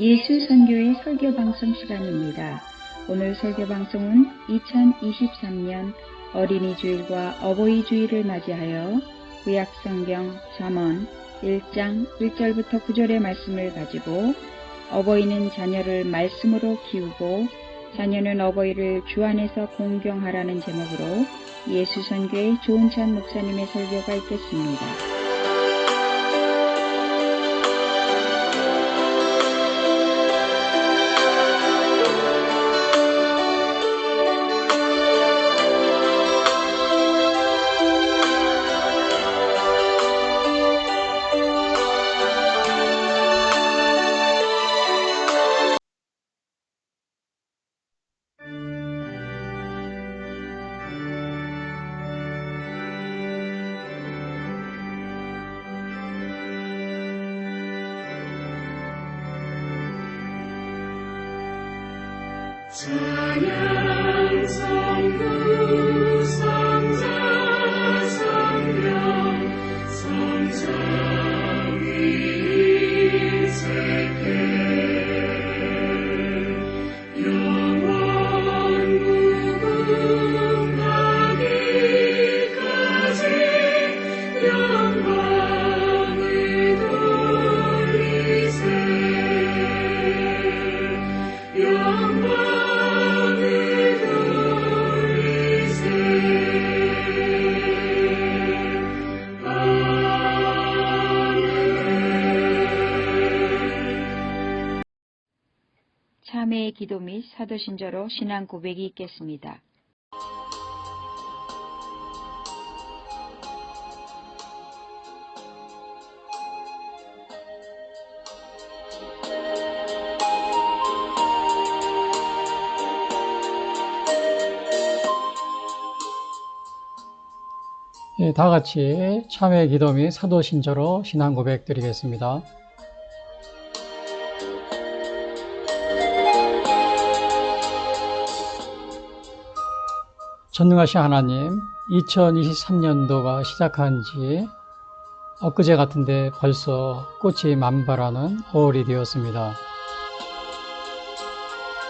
예수 선교의 설교 방송 시간입니다. 오늘 설교 방송은 2023년 어린이 주일과 어버이 주일을 맞이하여 구약 성경 잠언 1장 1절부터 9절의 말씀을 가지고 어버이는 자녀를 말씀으로 키우고 자녀는 어버이를 주 안에서 공경하라는 제목으로 예수 선교의 조은찬 목사님의 설교가 있겠습니다. 찬양 성부 성자 성령 성삼위 세계 영원 무궁하기까지 영광을 돌리세 영광 참회의 기도 및 사도신조로 신앙 고백이 있겠습니다. 다 같이 참회의 기도 및 사도신조로 신앙 고백 드리겠습니다. 전능하신 하나님, 2023년도가 시작한 지 엊그제 같은데 벌써 꽃이 만발하는 5월이 되었습니다.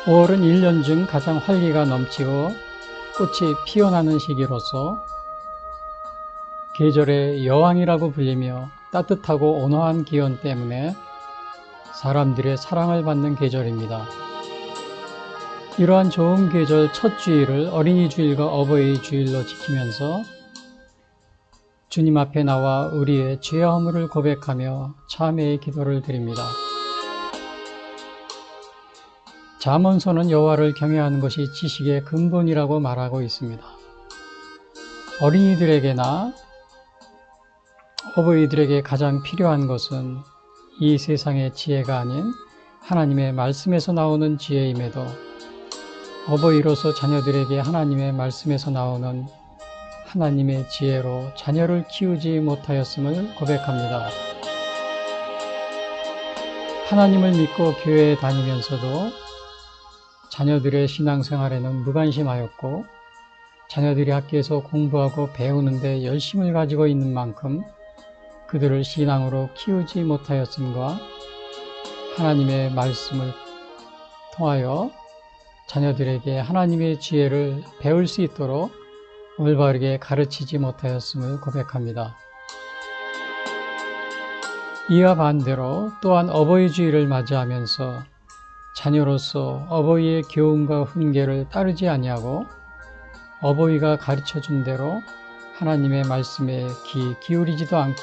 5월은 1년 중 가장 활기가 넘치고 꽃이 피어나는 시기로서 계절의 여왕이라고 불리며 따뜻하고 온화한 기온 때문에 사람들의 사랑을 받는 계절입니다. 이러한 좋은 계절 첫 주일을 어린이 주일과 어버이 주일로 지키면서 주님 앞에 나와 우리의 죄 허물을 고백하며 참회의 기도를 드립니다. 잠언서는 여호와를 경외하는 것이 지식의 근본이라고 말하고 있습니다. 어린이들에게나 어버이들에게 가장 필요한 것은 이 세상의 지혜가 아닌 하나님의 말씀에서 나오는 지혜임에도 어버이로서 자녀들에게 하나님의 말씀에서 나오는 하나님의 지혜로 자녀를 키우지 못하였음을 고백합니다. 하나님을 믿고 교회에 다니면서도 자녀들의 신앙생활에는 무관심하였고 자녀들이 학교에서 공부하고 배우는데 열심을 가지고 있는 만큼 그들을 신앙으로 키우지 못하였음과 하나님의 말씀을 통하여 자녀들에게 하나님의 지혜를 배울 수 있도록 올바르게 가르치지 못하였음을 고백합니다. 이와 반대로 또한 어버이 주일을 맞이하면서 자녀로서 어버이의 교훈과 훈계를 따르지 아니하고 어버이가 가르쳐준 대로 하나님의 말씀에 귀 기울이지도 않고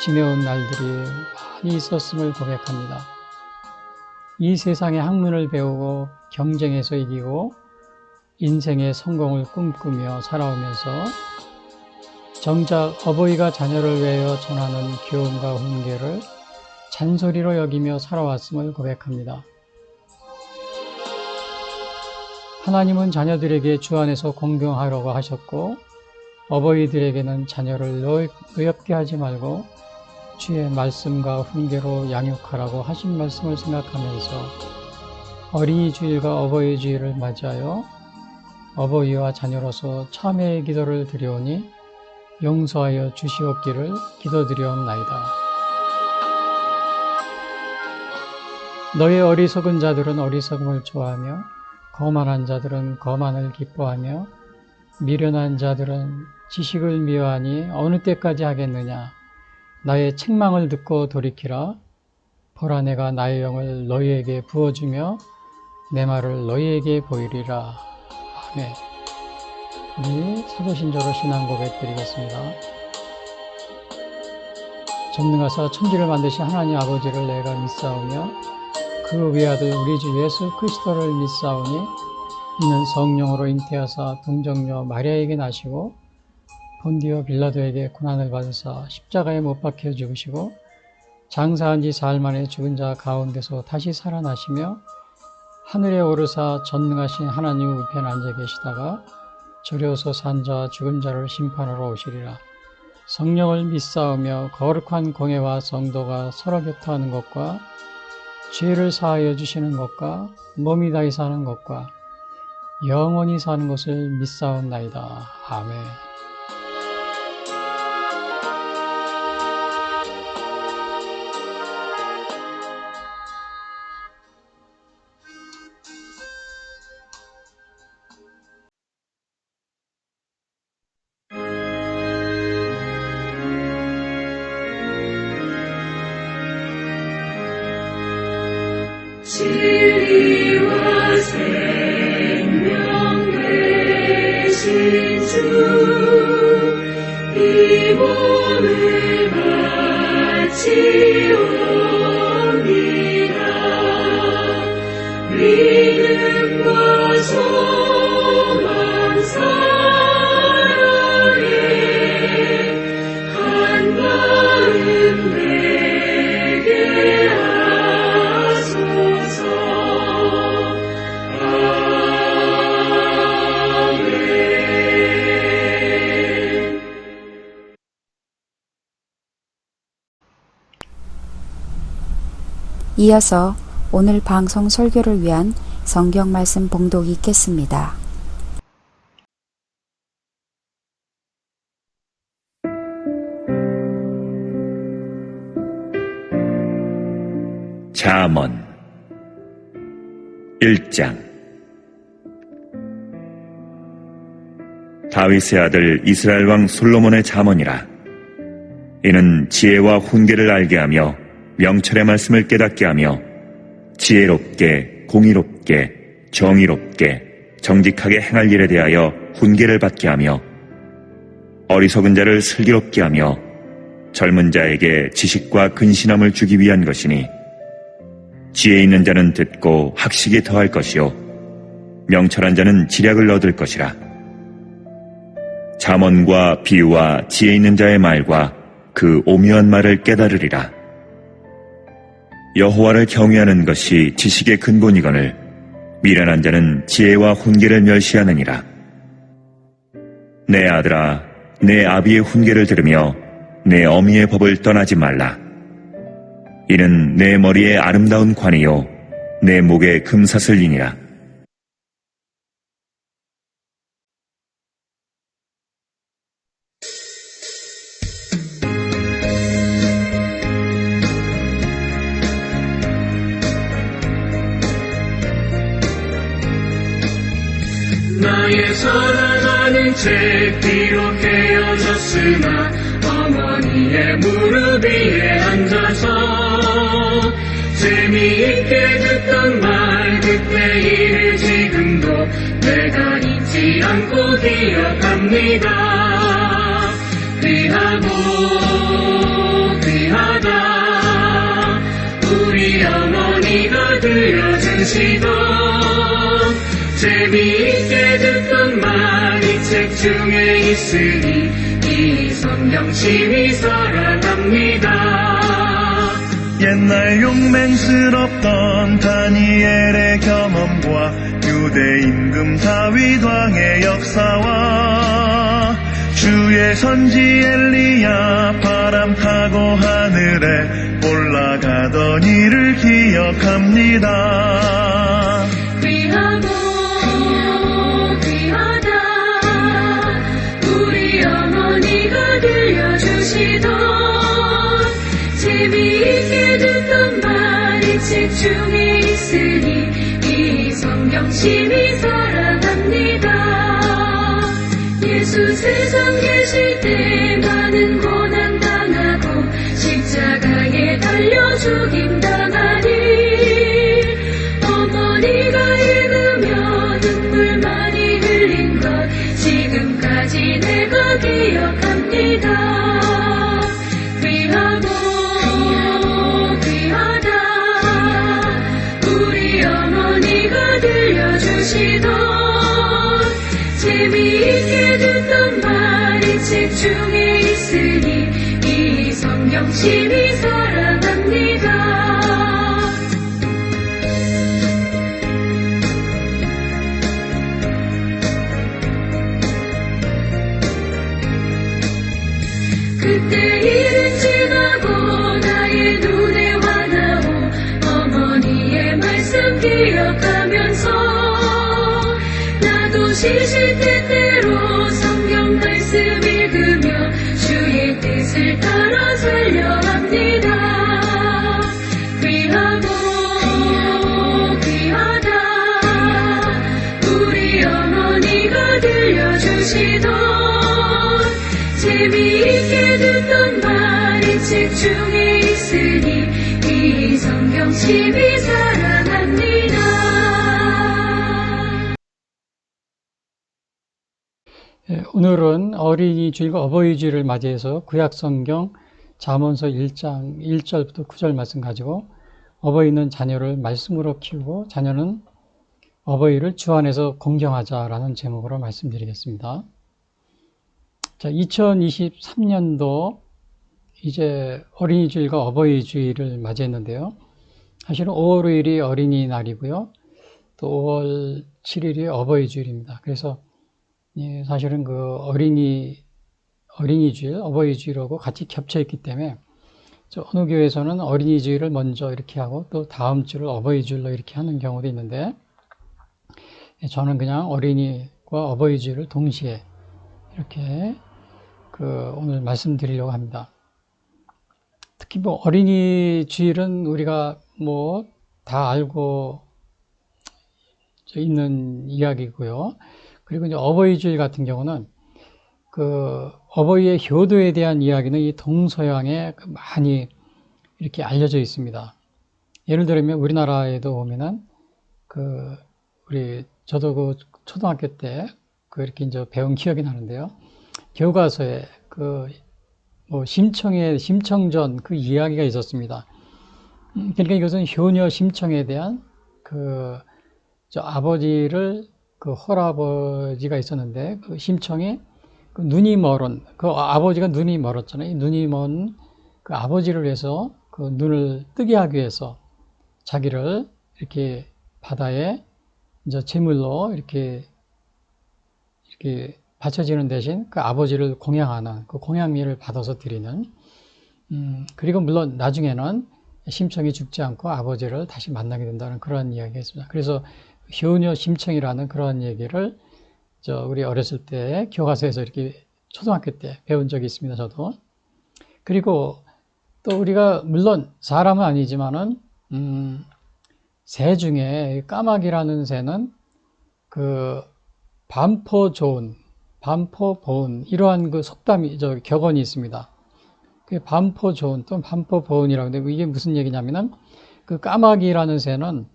지내온 날들이 많이 있었음을 고백합니다. 이 세상의 학문을 배우고 경쟁에서 이기고 인생의 성공을 꿈꾸며 살아오면서 정작 어버이가 자녀를 위하여 전하는 교훈과 훈계를 잔소리로 여기며 살아왔음을 고백합니다. 하나님은 자녀들에게 주 안에서 공경하라고 하셨고 어버이들에게는 자녀를 노엽게 하지 말고 주의 말씀과 훈계로 양육하라고 하신 말씀을 생각하면서 어린이 주일과 어버이 주일을 맞이하여 어버이와 자녀로서 참회의 기도를 드리오니 용서하여 주시옵기를 기도드리옵나이다. 너의 어리석은 자들은 어리석음을 좋아하며 거만한 자들은 거만을 기뻐하며 미련한 자들은 지식을 미워하니 어느 때까지 하겠느냐. 나의 책망을 듣고 돌이키라. 보라, 내가 나의 영을 너희에게 부어주며 내 말을 너희에게 보이리라. 아멘. 우리 사도신조로 신앙 고백 드리겠습니다. 전능하사 천지를 만드신 하나님 아버지를 내가 믿사오며 그 외아들 우리 주 예수 그리스도를 믿사오니 이는 성령으로 잉태하사 동정녀 마리아에게 나시고 본디오 빌라도에게 고난을 받으사 십자가에 못 박혀 죽으시고 장사한 지 사흘 만에 죽은 자 가운데서 다시 살아나시며 하늘에 오르사 전능하신 하나님 우편에 앉아 계시다가 저려서 산 자와 죽은 자를 심판하러 오시리라. 성령을 믿사오며 거룩한 공회와 성도가 서로 교통하는 것과 죄를 사하여 주시는 것과 몸이 다히 사는 것과 영원히 사는 것을 믿사옵나이다. 아멘. 진리와 생명 되신 주, 이 몸을 바치옵니다. 믿음과 소망 사랑에 한 마음 되게 하소서. 이어서 오늘 방송 설교를 위한 성경 말씀 봉독이 있겠습니다. 잠언 1장. 다윗의 아들 이스라엘 왕 솔로몬의 잠언이라. 이는 지혜와 훈계를 알게 하며 명철의 말씀을 깨닫게 하며 지혜롭게 공의롭게 정의롭게 정직하게 행할 일에 대하여 훈계를 받게 하며 어리석은 자를 슬기롭게 하며 젊은 자에게 지식과 근신함을 주기 위한 것이니 지혜 있는 자는 듣고 학식이 더할 것이요 명철한 자는 지략을 얻을 것이라. 잠언과 비유와 지혜 있는 자의 말과 그 오묘한 말을 깨달으리라. 여호와를 경외하는 것이 지식의 근본이거늘 미련한 자는 지혜와 훈계를 멸시하느니라. 내 아들아, 내 아비의 훈계를 들으며 내 어미의 법을 떠나지 말라. 이는 내 머리에 아름다운 관이요 내 목에 금사슬이니라. 나의 사랑하는 책 비록 헤어졌으나 어머니의 무릎 위에 앉아서 재미있게 듣던 말 그때 일을 지금도 내가 잊지 않고 기억합니다. 귀하고 귀하다 우리 어머니가 들려주시던 재미있게 듣던 말 이 책 중에 있으니 이 성경 심히 살아갑니다. 옛날 용맹스럽던 다니엘의 경험과 유대 임금 다윗 왕의 역사와 주의 선지 엘리야 바람 타고 하늘에 올라가던 일을 기억합니다. 귀하고 귀하다 우리 어머니가 들려주시던 재미있게 듣던 말 이 책 중에 있으니 이 성경 심히 사랑합니다. 예수 세상 계실 때 많은 고난 당하고 십자가에 달려 죽임당하니 어머니가 읽으며 눈물 많이 흘린 것 지금까지 내가 기억합니다. 귀하고 귀하다 우리 어머니가 들려주시던 재미있게 듣던 말이 책 중에 있으니 이 성경 심히 사랑합니다. 그때 일은 지나고 나의 눈에 와닿고 어머니의 말씀 기억하면서 나도 쉬실 때때로 성경 말씀 읽으며 주의 뜻을 따라 살려 합니다. 귀하고 귀하다 우리 어머니가 들려주시던 재미있게 듣던 말이 책 중에 있으니 이 성경 심히 사랑합니다. 오늘은 어린이 주일과 어버이 주일을 맞이해서 구약성경 잠언서 1장 1절부터 9절 말씀 가지고 어버이는 자녀를 말씀으로 키우고 자녀는 어버이를 주 안에서 공경하자라는 제목으로 말씀드리겠습니다. 자, 2023년도 이제 어린이 주일과 어버이 주일을 맞이했는데요. 사실은 5월 5일이 어린이날이고요. 또 5월 7일이 어버이 주일입니다. 그래서 사실은 그 어린이 주일, 어버이 주일하고 같이 겹쳐 있기 때문에 어느 교회에서는 어린이 주일을 먼저 이렇게 하고 또 다음 주를 어버이 주일로 이렇게 하는 경우도 있는데 저는 그냥 어린이과 어버이 주일을 동시에 이렇게 오늘 말씀드리려고 합니다. 특히 뭐 어린이 주일은 우리가 뭐 다 알고 있는 이야기고요. 그리고 이제 어버이 주일 같은 경우는 그 어버이의 효도에 대한 이야기는 이 동서양에 많이 이렇게 알려져 있습니다. 예를 들면 우리나라에도 보면은 저도 그 초등학교 때 이렇게 이제 배운 기억이 나는데요. 교과서에 심청전 그 이야기가 있었습니다. 그러니까 이것은 효녀 심청에 대한 아버지를 헐아버지가 있었는데 그 심청이 눈이 멀은 아버지가 눈이 멀었잖아요. 눈이 먼 그 아버지를 위해서 그 눈을 뜨게 하기 위해서 자기를 이렇게 바다에 이제 제물로 이렇게 바쳐지는 대신 그 아버지를 공양하는 그 공양미를 받아서 드리는 그리고 물론 나중에는 심청이 죽지 않고 아버지를 다시 만나게 된다는 그런 이야기가 있습니다. 그래서 효녀 심청이라는 그런 얘기를 우리 어렸을 때 교과서에서 이렇게 초등학교 때 배운 적이 있습니다. 저도. 그리고 또 우리가 물론 사람은 아니지만은 새 중에 까마귀라는 새는 반포보은 이러한 그 속담이 격언이 있습니다. 그 반포조은 또는 반포보은이라고 하는데 이게 무슨 얘기냐면은 그 까마귀라는 새는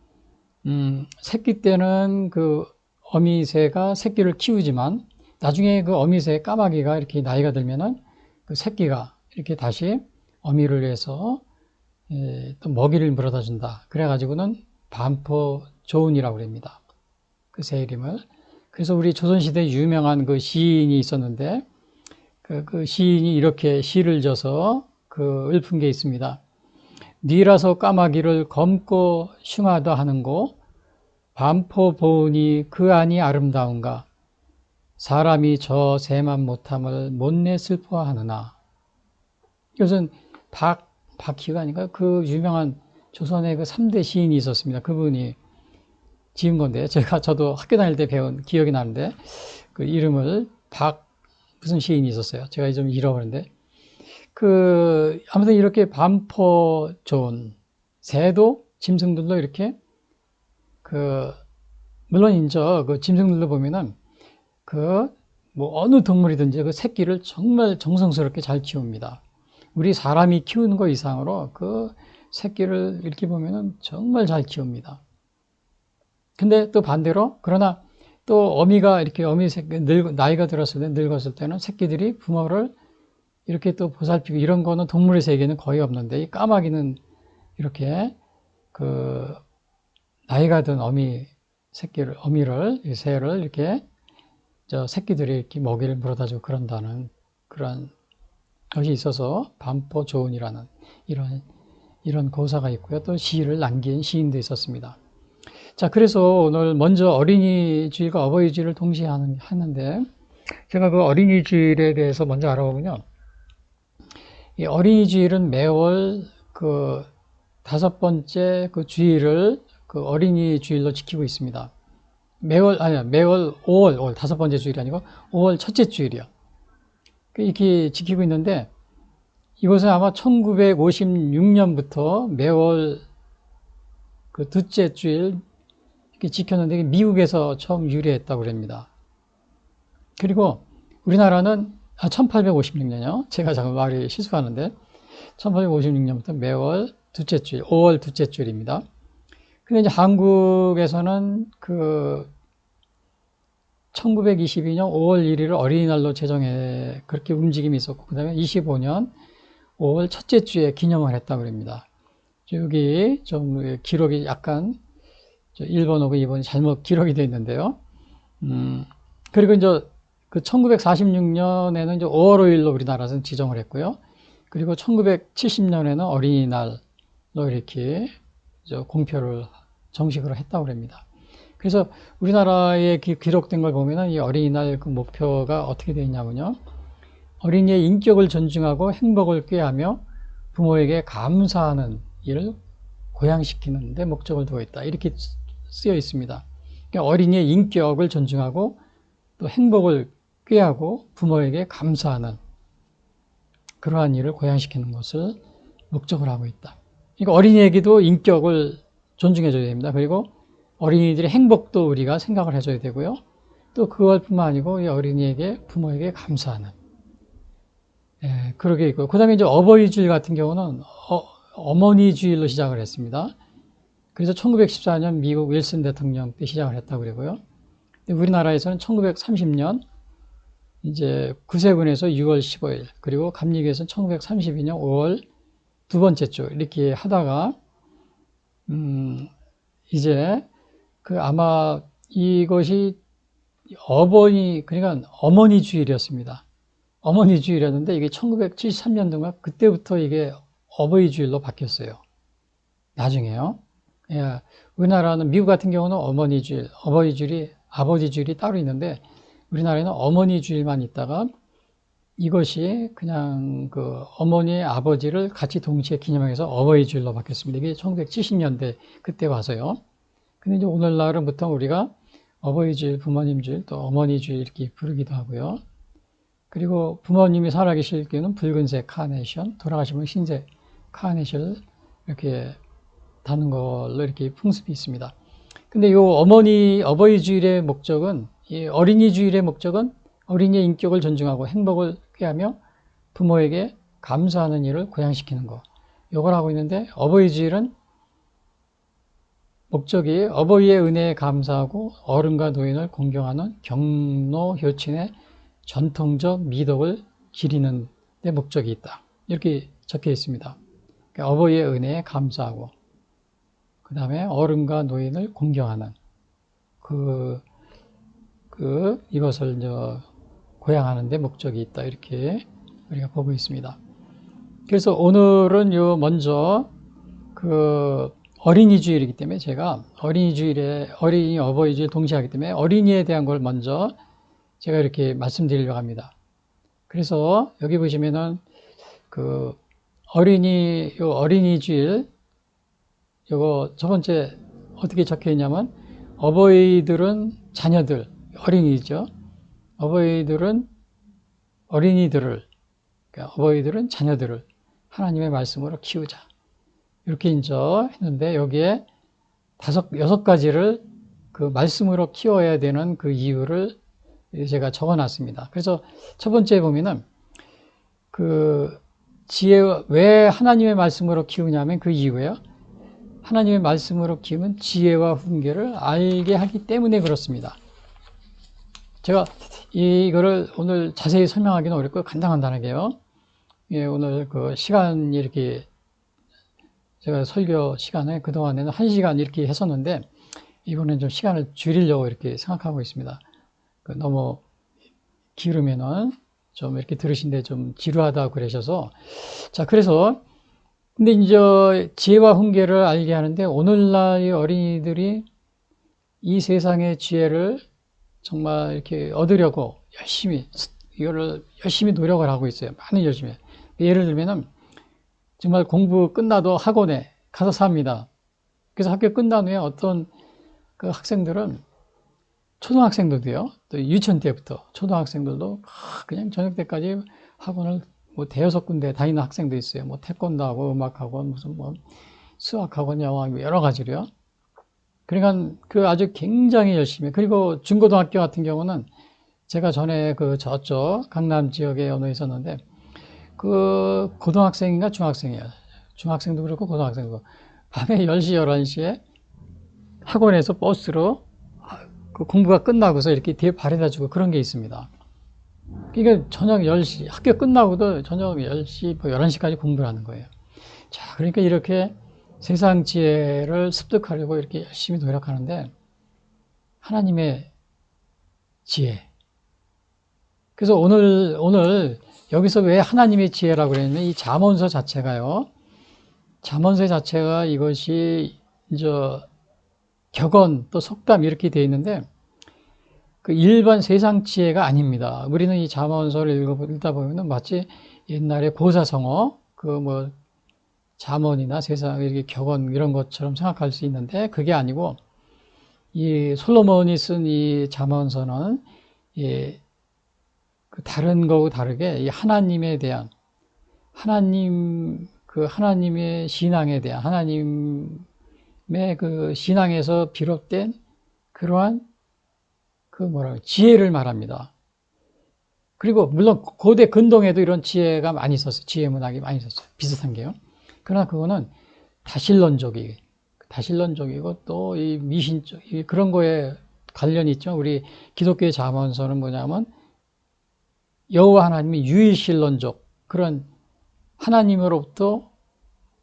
새끼 때는 그 어미새가 새끼를 키우지만 나중에 그 어미새 까마귀가 이렇게 나이가 들면은 그 새끼가 이렇게 다시 어미를 위해서 또 먹이를 물어다 준다. 그래가지고는 반포조은이라고 합니다. 그 새 이름을. 그래서 우리 조선시대에 유명한 그 시인이 있었는데 그 시인이 이렇게 시를 져서 읊은 게 있습니다. 니라서 까마귀를 검고 흉하다 하는고 반포보은이 그 안이 아름다운가 사람이 저 새만 못함을 못내 슬퍼하느나. 이것은 박희가 아닌가요? 그 유명한 조선의 그 3대 시인이 있었습니다. 그분이 지은 건데 저도 학교 다닐 때 배운 기억이 나는데 그 이름을 무슨 시인이 있었어요. 제가 좀 잃어버렸는데 아무튼 이렇게 반포조은 새도 짐승들도 이렇게 물론 이제 그 짐승들도 보면은 뭐 어느 동물이든지 그 새끼를 정말 정성스럽게 잘 키웁니다. 우리 사람이 키우는 거 이상으로 그 새끼를 이렇게 보면은 정말 잘 키웁니다. 근데 또 반대로, 그러나 또 어미가 이렇게 어미 새끼, 나이가 들었을 때, 늙었을 때는 새끼들이 부모를 이렇게 또 보살피고 이런 거는 동물의 세계는 거의 없는데, 이 까마귀는 이렇게 나이가 든 어미를, 이 새를 이렇게 새끼들이 이렇게 먹이를 물어다 주고 그런다는 그런 것이 있어서 반포조은이라는 이런 고사가 있고요. 또 시를 남긴 시인도 있었습니다. 자, 그래서 오늘 먼저 어린이 주일과 어버이 주일을 동시에 하는데, 제가 그 어린이 주일에 대해서 먼저 알아보면요. 이 어린이 주일은 매월 5번째 주일을 어린이 주일로 지키고 있습니다. 매월 5월 5번째 주일이 아니고 5월 첫째 주일이요. 이렇게 지키고 있는데, 이것은 아마 1956년부터 매월 둘째 주일 이렇게 지켰는데, 미국에서 처음 유래했다고 합니다. 그리고 우리나라는 1856년이요. 제가 잠깐 말이 실수하는데, 1856년부터 매월 둘째 주일, 5월 둘째 주일입니다. 근데 이제 한국에서는 1922년 5월 1일을 어린이날로 제정해 그렇게 움직임이 있었고, 그 다음에 25년 5월 첫째 주에 기념을 했다고 합니다. 여기 좀 기록이 약간 1번하고 2번이 잘못 기록이 되어 있는데요. 그리고 이제 1946년에는 이제 5월 5일로 우리나라에서는 지정을 했고요. 그리고 1970년에는 어린이날로 이렇게 공표를 정식으로 했다고 합니다. 그래서 우리나라에 기록된 걸 보면은 이 어린이날 목표가 어떻게 되어 있냐면요. 어린이의 인격을 존중하고 행복을 꾀하며 부모에게 감사하는 일을 고양시키는 데 목적을 두고 있다. 이렇게 쓰여 있습니다. 그러니까 어린이의 인격을 존중하고 또 행복을 꾀하고 부모에게 감사하는 그러한 일을 고양시키는 것을 목적으로 하고 있다. 그러니까 어린이에게도 인격을 존중해줘야 됩니다. 그리고 어린이들의 행복도 우리가 생각을 해줘야 되고요. 또 그것뿐만 아니고 이 어린이에게 부모에게 감사하는 그러게 있고, 그 다음에 이제 어버이 주일 같은 경우는 어머니 주일로 시작을 했습니다. 그래서 1914년 미국 윌슨 대통령 때 시작을 했다고 그러고요. 우리나라에서는 1930년 이제 구세군에서 6월 15일, 그리고 감리교에서는 1932년 5월 두 번째 주 이렇게 하다가 이제 아마 이것이 그러니까 어머니 주일이었습니다. 어머니 주일이었는데 이게 1973년도인가 그때부터 이게 어버이 주일로 바뀌었어요. 나중에요. 예, 우리나라는 미국 같은 경우는 어머니 주일, 어버이 주일이 아버지 주일이 따로 있는데 우리나라에는 어머니 주일만 있다가 이것이 그냥 어머니의 아버지를 같이 동시에 기념해서 어버이 주일로 바뀌었습니다. 이게 1970년대 그때 와서요. 근데 이제 오늘날은 보통 우리가 어버이 주일, 부모님 주일, 또 어머니 주일 이렇게 부르기도 하고요. 그리고 부모님이 살아계실 때는 붉은색 카네이션, 돌아가시면 흰색 카네이션을 이렇게 다는 걸로 이렇게 풍습이 있습니다. 근데 이 어버이 주일의 목적은, 이 어린이 주일의 목적은 어린이의 인격을 존중하고 행복을 꾀하며 부모에게 감사하는 일을 고양시키는 거. 이걸 하고 있는데, 어버이 주일은 목적이 어버이의 은혜에 감사하고 어른과 노인을 공경하는 경로 효친의 전통적 미덕을 기리는 데 목적이 있다. 이렇게 적혀 있습니다. 그러니까 어버이의 은혜에 감사하고, 그 다음에 어른과 노인을 공경하는 이것을 고양하는 데 목적이 있다. 이렇게 우리가 보고 있습니다. 그래서 오늘은 먼저 어린이 주일이기 때문에 제가 어린이 어버이 주일 동시에 하기 때문에 어린이에 대한 걸 먼저 제가 이렇게 말씀드리려고 합니다. 그래서 여기 보시면은 어린이 주일 요거 첫 번째 어떻게 적혀 있냐면, 어버이들은 자녀들, 어린이죠. 어버이들은 어린이들을, 그러니까 어버이들은 자녀들을 하나님의 말씀으로 키우자. 이렇게 이제 했는데, 여기에 6가지를 그 말씀으로 키워야 되는 그 이유를 제가 적어 놨습니다. 그래서 첫 번째 보면은 그 왜 하나님의 말씀으로 키우냐면 그 이유예요. 하나님의 말씀으로 키우면 지혜와 훈계를 알게 하기 때문에 그렇습니다. 제가 이거를 오늘 자세히 설명하기는 어렵고 간단하게요. 예, 오늘 그 시간이 이렇게 제가 설교 시간에 그동안에는 1시간 이렇게 했었는데 이번엔 좀 시간을 줄이려고 이렇게 생각하고 있습니다. 너무 기르면은 좀 이렇게 들으신데 좀 지루하다고 그러셔서. 자, 그래서 근데 이제 지혜와 훈계를 알게 하는데 오늘날의 어린이들이 이 세상의 지혜를 정말 이렇게 얻으려고 이거를 열심히 노력을 하고 있어요. 많은 열심히. 예를 들면은 정말 공부 끝나도 학원에 가서 삽니다. 그래서 학교 끝난 후에 어떤 그 학생들은 초등학생들도요, 또 유치원 때부터 초등학생들도 그냥 저녁 때까지 학원을 뭐 대여섯 군데 다니는 학생도 있어요. 뭐 태권도하고 음악학원, 무슨 뭐 수학학원, 영어학원 여러 가지로요. 그러니까 그 아주 굉장히 열심히. 그리고 중고등학교 같은 경우는 제가 전에 그 저쪽 강남 지역에 어느 있었는데 그 고등학생인가 중학생이에요. 중학생도 그렇고 고등학생도 그렇고 밤에 10시, 11시에 학원에서 버스로 그 공부가 끝나고서 이렇게 뒤에 바래다 주고 그런 게 있습니다. 그러니까 저녁 10시, 학교 끝나고도 저녁 10시, 뭐 11시까지 공부를 하는 거예요. 자, 그러니까 이렇게 세상 지혜를 습득하려고 이렇게 열심히 노력하는데 하나님의 지혜. 그래서 오늘 여기서 왜 하나님의 지혜라고 그랬냐면 이 잠언서 자체가요. 잠언서 자체가 이것이 이제 격언 또 속담 이렇게 되어 있는데 그 일반 세상 지혜가 아닙니다. 우리는 이 잠언서를 읽다 보면은 마치 옛날에 고사성어 그 뭐 잠언이나 세상 이렇게 격언 이런 것처럼 생각할 수 있는데 그게 아니고 이 솔로몬이 쓴 이 잠언서는 그 다른 거하고 다르게 이 하나님에 대한 하나님의 신앙에 대한 하나님의 그 신앙에서 비롯된 그러한 지혜를 말합니다. 그리고 물론 고대 근동에도 이런 지혜가 많이 있었어요. 지혜 문학이 많이 있었어요. 비슷한 게요. 그러나 그거는 다신론적이고 또 이 미신적 그런 거에 관련이 있죠. 우리 기독교의 잠언서는 뭐냐면 여호와 하나님이 유일신론적 그런 하나님으로부터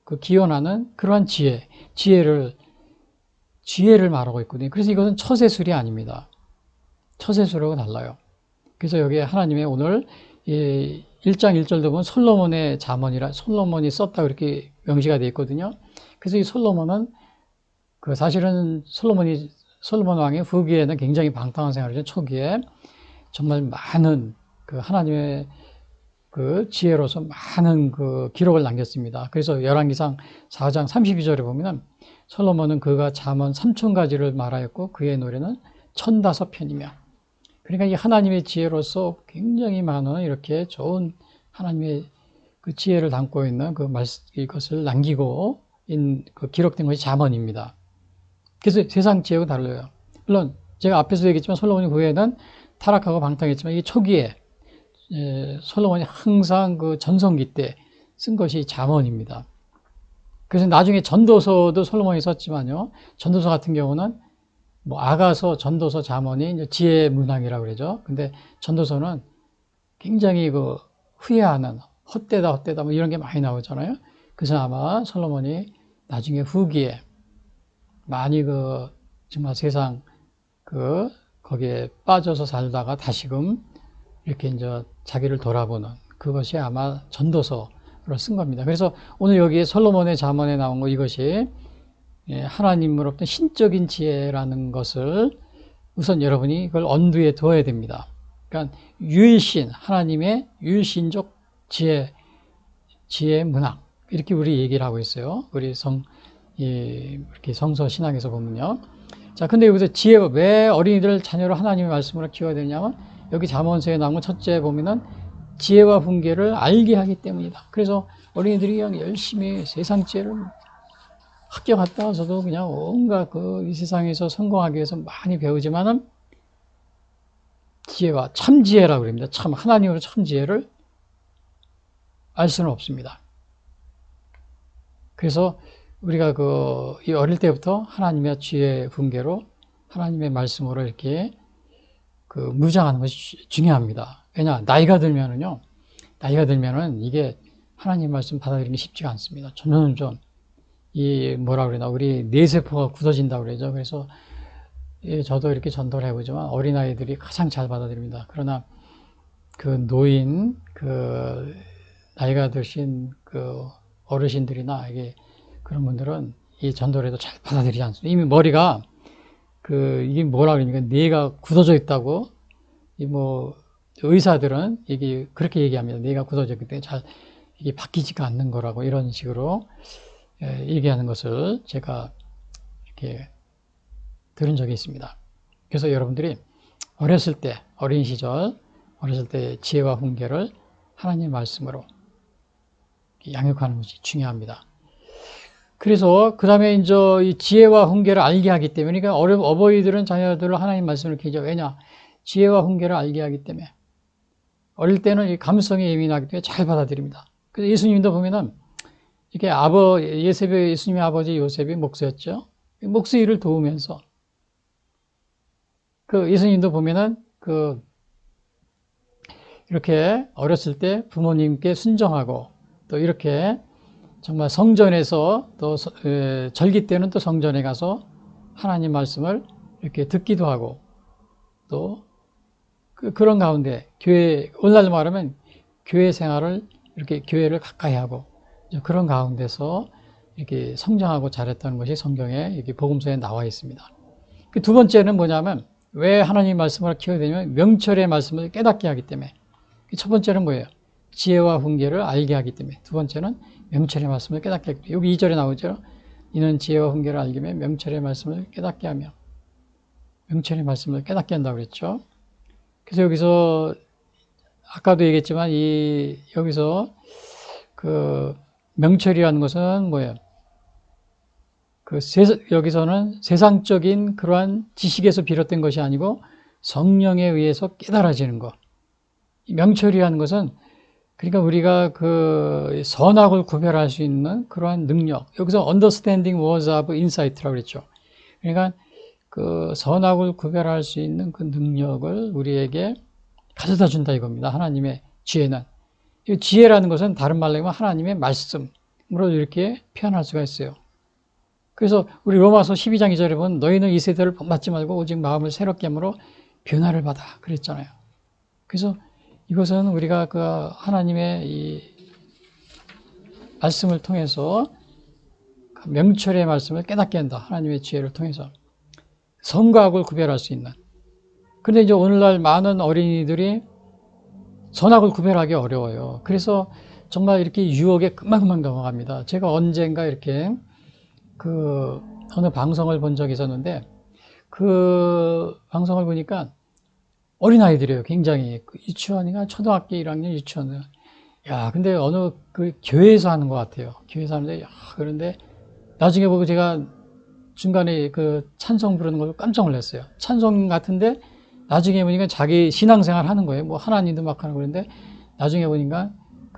그 기원하는 그러한 지혜를 말하고 있거든요. 그래서 이것은 처세술이 아닙니다. 처세술하고 달라요. 그래서 여기에 하나님의 오늘 1장 1절도 보면 솔로몬의 잠언이라 솔로몬이 썼다고 이렇게 명시가 되어 있거든요. 그래서 이 솔로몬은 그 사실은 솔로몬 왕의 후기에는 굉장히 방탕한 생활이죠. 초기에 정말 많은 그 하나님의 그 지혜로서 많은 그 기록을 남겼습니다. 그래서 열왕기상 4장 32절에 보면 솔로몬은 그가 잠언 3000가지를 말하였고 그의 노래는 1005편이며 그러니까 이 하나님의 지혜로서 굉장히 많은 이렇게 좋은 하나님의 그 지혜를 담고 있는 이것을 남기고 그 기록된 것이 잠언입니다. 그래서 세상 지혜하고 달라요. 물론 제가 앞에서 얘기했지만 솔로몬이 그 후에는 타락하고 방탕했지만 이 초기에 솔로몬이 항상 그 전성기 때 쓴 것이 잠언입니다. 그래서 나중에 전도서도 솔로몬이 썼지만요. 전도서 같은 경우는 뭐 아가서, 전도서, 잠언이 이제 지혜 문학이라고 그러죠. 근데 전도서는 굉장히 그 후회하는 헛되다 뭐 이런 게 많이 나오잖아요. 그래서 아마 솔로몬이 나중에 후기에 많이 정말 세상 거기에 빠져서 살다가 다시금 이렇게 이제 자기를 돌아보는 그것이 아마 전도서로 쓴 겁니다. 그래서 오늘 여기에 솔로몬의 잠언에 나온 거 이것이 하나님으로부터 신적인 지혜라는 것을 우선 여러분이 이걸 언두에 두어야 됩니다. 그러니까 유일신, 하나님의 유일신적 지혜 문학 이렇게 우리 얘기를 하고 있어요. 우리 이렇게 성서 신학에서 보면요. 자, 근데 여기서 지혜가 왜 어린이들 자녀를 하나님의 말씀으로 키워야 되냐면 여기 잠언서에 나온 첫째 보면은 지혜와 훈계를 알게 하기 때문이다. 그래서 어린이들이 그냥 열심히 세상 지혜를 학교 갔다 와서도 그냥 온갖 이 세상에서 성공하기 위해서 많이 배우지만은 지혜와 참지혜라고 그럽니다. 참, 하나님으로 참지혜를 알 수는 없습니다. 그래서 우리가 이 어릴 때부터 하나님의 지혜 분계로 하나님의 말씀으로 이렇게 무장하는 것이 중요합니다. 왜냐, 나이가 들면은 이게 하나님 말씀 받아들이기 쉽지가 않습니다. 점점 우리 뇌세포가 굳어진다고 그러죠. 그래서 저도 이렇게 전도를 해보지만 어린아이들이 가장 잘 받아들입니다. 그러나 나이가 드신 어르신들이나 그런 분들은 이 전도를 해도 잘 받아들이지 않습니다. 이미 머리가 이게 뭐라 그러니까 뇌가 굳어져 있다고 의사들은 그렇게 얘기합니다. 뇌가 굳어져 있기 때문에 잘 이게 바뀌지가 않는 거라고 이런 식으로 얘기하는 것을 제가 이렇게 들은 적이 있습니다. 그래서 여러분들이 어린 시절 지혜와 훈계를 하나님의 말씀으로 양육하는 것이 중요합니다. 그래서 그 다음에 이제 이 지혜와 훈계를 알게 하기 때문에, 그러니까 어버이들은 자녀들을 하나님 말씀을 기죠. 왜냐? 지혜와 훈계를 알게 하기 때문에. 어릴 때는 이 감성에 예민하기 때문에 잘 받아들입니다. 그래서 예수님도 보면은 이렇게 예수님의 아버지 요셉이 목수였죠. 목수 일을 도우면서 예수님도 보면은 이렇게 어렸을 때 부모님께 순종하고 또 이렇게 정말 성전에서 또 절기 때는 또 성전에 가서 하나님 말씀을 이렇게 듣기도 하고 또 그런 가운데 오늘날로 말하면 교회 생활을 이렇게 교회를 가까이 하고 그런 가운데서 이렇게 성장하고 잘했다는 것이 성경에 이렇게 복음서에 나와 있습니다. 두 번째는 뭐냐면 왜 하나님 말씀을 키워야 되냐면 명철의 말씀을 깨닫게 하기 때문에. 첫 번째는 뭐예요? 지혜와 훈계를 알게 하기 때문에. 두 번째는 명철의 말씀을 깨닫게 하기 때문에. 여기 2절에 나오죠. 이는 지혜와 훈계를 알게 하면 명철의 말씀을 깨닫게 하며. 명철의 말씀을 깨닫게 한다고 그랬죠. 그래서 여기서 아까도 얘기했지만 여기서 명철이라는 것은 뭐예요? 여기서는 세상적인 그러한 지식에서 비롯된 것이 아니고 성령에 의해서 깨달아지는 것. 이 명철이라는 것은 그러니까 우리가 선악을 구별할 수 있는 그러한 능력. 여기서 understanding words of insight라고 그랬죠. 그러니까 선악을 구별할 수 있는 그 능력을 우리에게 가져다 준다 이겁니다. 하나님의 지혜는. 이 지혜라는 것은 다른 말로 하면 하나님의 말씀으로 이렇게 표현할 수가 있어요. 그래서 우리 로마서 12장 2절에 보면 너희는 이 세대를 본받지 말고 오직 마음을 새롭게 함으로 변화를 받아 그랬잖아요. 그래서 이것은 우리가 하나님의 이 말씀을 통해서 명철의 말씀을 깨닫게 한다. 하나님의 지혜를 통해서 선과 악을 구별할 수 있는. 그런데 이제 오늘날 많은 어린이들이 선악을 구별하기 어려워요. 그래서 정말 이렇게 유혹에 금방금방 넘어갑니다. 제가 언젠가 이렇게 어느 방송을 본 적이 있었는데 그 방송을 보니까 어린아이들이에요. 굉장히 유치원이나 초등학교 1학년 유치원. 근데 어느 교회에서 하는 것 같아요. 교회에서 하는데 그런데 나중에 보고 제가 중간에 찬송 부르는 걸 깜짝 놀랐어요. 찬송 같은데 나중에 보니까 자기 신앙생활 하는 거예요. 하나님도 막 하는 거는데 나중에 보니까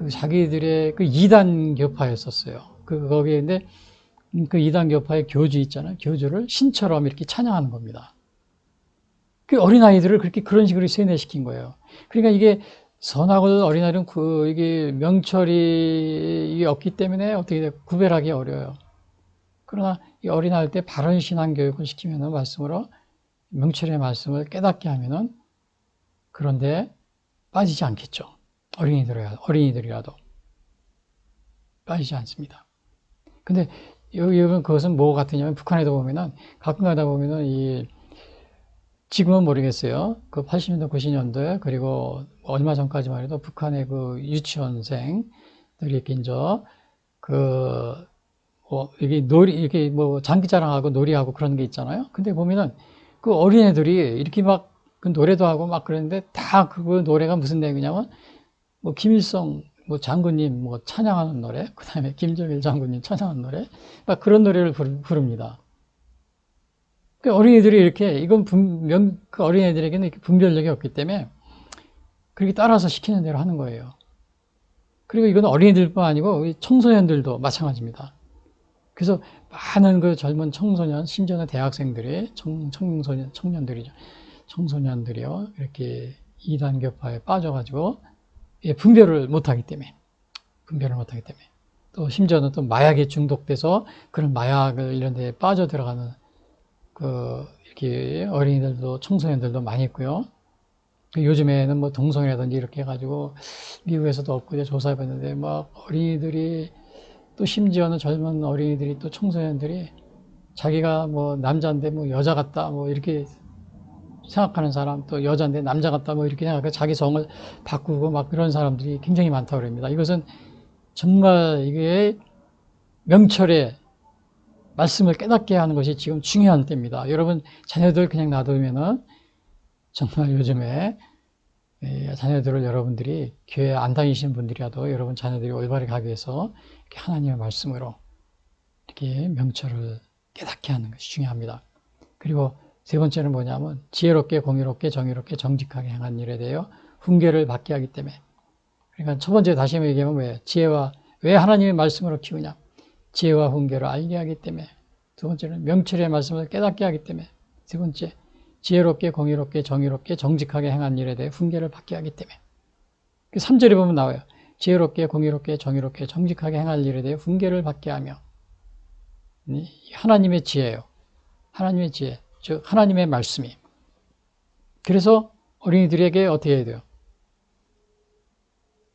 자기들의 2단 교파였었어요. 거기에 근데 그 2단 교파의 교주 있잖아요. 교주를 신처럼 이렇게 찬양하는 겁니다. 어린아이들을 그런 식으로 세뇌시킨 거예요. 그러니까 이게 선악을 어린아이들은 이게 명철이 없기 때문에 어떻게 구별하기 어려워요. 그러나 이 어린아이들 때 바른 신앙 교육을 시키면은 말씀으로 명철의 말씀을 깨닫게 하면은 그런데 빠지지 않겠죠. 어린이들이라도 빠지지 않습니다. 근데 여러분 그것은 뭐 같으냐면 북한에도 보면은 가끔 가다 보면은 지금은 모르겠어요. 80년대, 90년대, 그리고 얼마 전까지만 해도 북한의 유치원생들이 이렇게 이게 장기자랑하고 놀이하고 그런 게 있잖아요. 근데 보면은 어린애들이 이렇게 노래도 하고 막 그러는데 다 노래가 무슨 내용이냐면 김일성 뭐 장군님 뭐 찬양하는 노래, 그 다음에 김정일 장군님 찬양하는 노래, 막 그런 노래를 부릅니다. 그 어린이들이 이렇게, 이건 그 어린이들에게는 이렇게 분별력이 없기 때문에 그렇게 따라서 시키는 대로 하는 거예요. 그리고 이건 어린이들뿐 아니고 청소년들도 마찬가지입니다. 그래서 많은 그 젊은 청소년, 심지어는 대학생들이, 청년들이죠. 청소년들이요. 이렇게 이단교파에 빠져가지고 분별을 못하기 때문에. 또 심지어는 또 마약에 중독돼서 그런 마약을 이런 데 빠져 들어가는 이렇게 어린이들도 청소년들도 많이 있고요. 요즘에는 뭐 동성애라든지 이렇게 해가지고 미국에서도 엊그제 조사해봤는데 막 어린이들이 또 심지어는 젊은 어린이들이 또 청소년들이 자기가 뭐 남자인데 뭐 여자 같다 뭐 이렇게 생각하는 사람, 또 여자인데 남자 같다 뭐 이렇게 생각하고 자기 성을 바꾸고 막 그런 사람들이 굉장히 많다고 그럽니다. 이것은 정말 이게 명철의 말씀을 깨닫게 하는 것이 지금 중요한 때입니다. 여러분 자녀들 그냥 놔두면은 정말 요즘에 자녀들을 여러분들이 교회 안 다니시는 분들이라도 여러분 자녀들이 올바르게 가기 위해서 이렇게 하나님의 말씀으로 이렇게 명철을 깨닫게 하는 것이 중요합니다. 그리고 세 번째는 뭐냐면 지혜롭게 공의롭게 정의롭게 정직하게 행한 일에 대하여 훈계를 받게 하기 때문에. 그러니까 첫 번째 다시 한번 얘기하면 뭐예요? 지혜와, 왜 하나님의 말씀으로 키우냐? 지혜와 훈계를 알게 하기 때문에. 두 번째는 명철의 말씀을 깨닫게 하기 때문에. 세 번째, 지혜롭게 공의롭게 정의롭게 정직하게 행한 일에 대해 훈계를 받게 하기 때문에. 3절에 보면 나와요. 지혜롭게 공의롭게 정의롭게 정직하게 행할 일에 대해 훈계를 받게 하며. 하나님의 지혜예요. 하나님의 지혜, 즉 하나님의 말씀이. 그래서 어린이들에게 어떻게 해야 돼요?